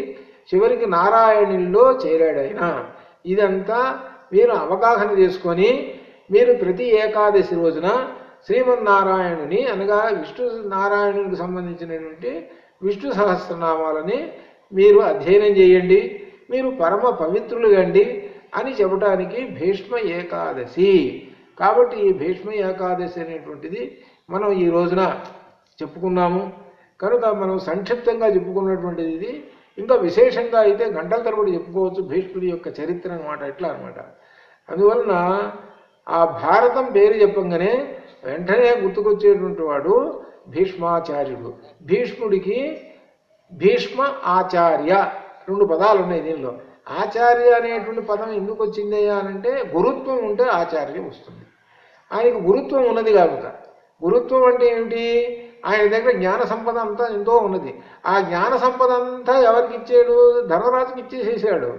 S1: చివరికి నారాయణుల్లో చేరాడు ఆయన. ఇదంతా మీరు అవగాహన చేసుకొని మీరు ప్రతి ఏకాదశి రోజున శ్రీమన్నారాయణుని అనగా విష్ణు నారాయణునికి సంబంధించినటువంటి విష్ణు సహస్రనామాలని మీరు అధ్యయనం చేయండి, మీరు పరమ పవిత్రులు కండి అని చెప్పడానికి భీష్మ ఏకాదశి కాబట్టి ఈ భీష్మ ఏకాదశి అనేటువంటిది మనం ఈ రోజున చెప్పుకున్నాము కనుక మనం సంక్షిప్తంగా చెప్పుకున్నటువంటిది ఇది. ఇంకా విశేషంగా అయితే గంటల తరబడి చెప్పుకోవచ్చు భీష్ముడి యొక్క చరిత్ర అనమాట, ఎట్లా అనమాట. అందువలన ఆ భారతం పేరు చెప్పంగానే వెంటనే గుర్తుకొచ్చేటువంటి వాడు భీష్మాచార్యుడు. భీష్ముడికి భీష్మ ఆచార్య 2 పదాలు ఉన్నాయి దీనిలో. ఆచార్య అనేటువంటి పదం ఎందుకు వచ్చిందయ్యా అనంటే గురుత్వం ఉంటే ఆచార్యం వస్తుంది. ఆయనకు గురుత్వం ఉన్నది కనుక. గురుత్వం అంటే ఏమిటి? ఆయన దగ్గర జ్ఞాన సంపద అంతా ఎంతో ఉన్నది. ఆ జ్ఞాన సంపద అంతా ఎవరికి ఇచ్చాడు? ధర్మరాజుకి ఇచ్చేసేసాడు.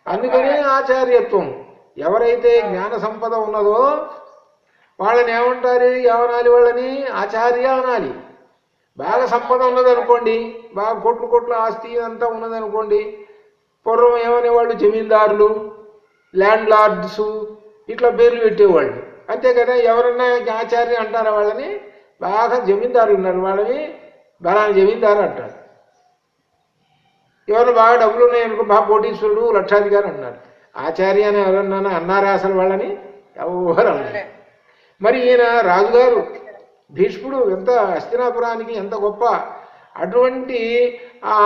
S1: అందుకనే ఆచార్యత్వం. ఎవరైతే జ్ఞాన సంపద ఉన్నదో వాళ్ళని ఏమంటారు? ఏమనాలి? వాళ్ళని ఆచార్య అనాలి. బాగా సంపద ఉన్నదనుకోండి, బాగా కోట్ల ఆస్తి అంతా ఉన్నదనుకోండి, పూర్వం ఏమనేవాళ్ళు? జమీందారులు, ల్యాండ్ లార్డ్స్, ఇట్లా పేర్లు పెట్టేవాళ్ళు. అంతే కదా. ఎవరన్నా ఆచార్య అంటారా వాళ్ళని? బాగా జమీందారు ఉన్నారు వాళ్ళని బలాన్ని జమీందారు అంటారు. ఎవరు బాగా డబ్బులు ఉన్నాయనుకో, బాగా కోటీశ్వరుడు, లక్షాధికారి అన్నారు. ఆచార్య అని ఎవరన్నా అన్నారా అసలు వాళ్ళని? ఎవరు అన్నారు. మరి ఈయన రాజుగారు భీష్ముడు ఎంత హస్తినాపురానికి ఎంత గొప్ప, అటువంటి ఆ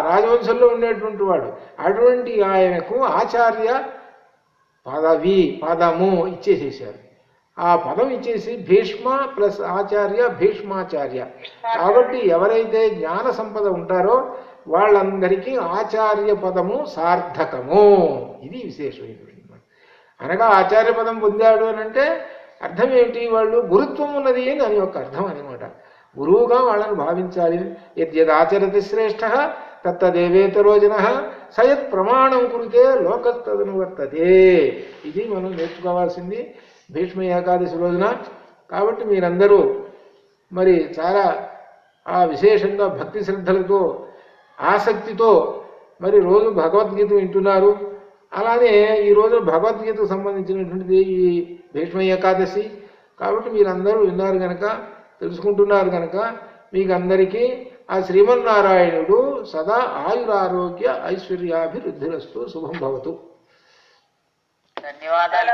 S1: రాజవంశంలో ఉండేటువంటి వాడు. అటువంటి ఆయనకు ఆచార్య పదము ఇచ్చేసేసారు. ఆ పదం ఇచ్చేసి భీష్మ ప్లస్ ఆచార్య భీష్మాచార్య. కాబట్టి ఎవరైతే జ్ఞాన సంపద ఉంటారో వాళ్ళందరికీ ఆచార్య పదము సార్థకము. ఇది విశేషమైనటువంటి అనగా ఆచార్య పదం పొందాడు అని అంటే అర్థం ఏమిటి? వాళ్ళు గురుత్వం ఉన్నది అని దాని యొక్క అర్థం అనమాట. గురువుగా వాళ్ళని భావించాలి. యద్యదాచరతి శ్రేష్ఠ తత్తదేవేతరో జనః సయత్ ప్రమాణం కురితే లోకస్తదనువర్తతే. ఇది మనం నేర్చుకోవాల్సింది భీష్మ ఏకాదశి రోజున. కాబట్టి మీరందరూ మరి చాలా విశేషంగా భక్తి శ్రద్ధలతో ఆసక్తితో మరి రోజు భగవద్గీత వింటున్నారు. అలానే ఈరోజు భగవద్గీతకు సంబంధించినటువంటిది ఈ భీష్మ ఏకాదశి. కాబట్టి మీరందరూ విన్నారు కనుక, తెలుసుకుంటున్నారు కనుక మీకు అందరికీ ఆ శ్రీమన్నారాయణుడు సదా ఆయురారోగ్య ఐశ్వర్యాభివృద్ధిరస్తు. శుభం భవతు.
S2: ధన్యవాదాలు.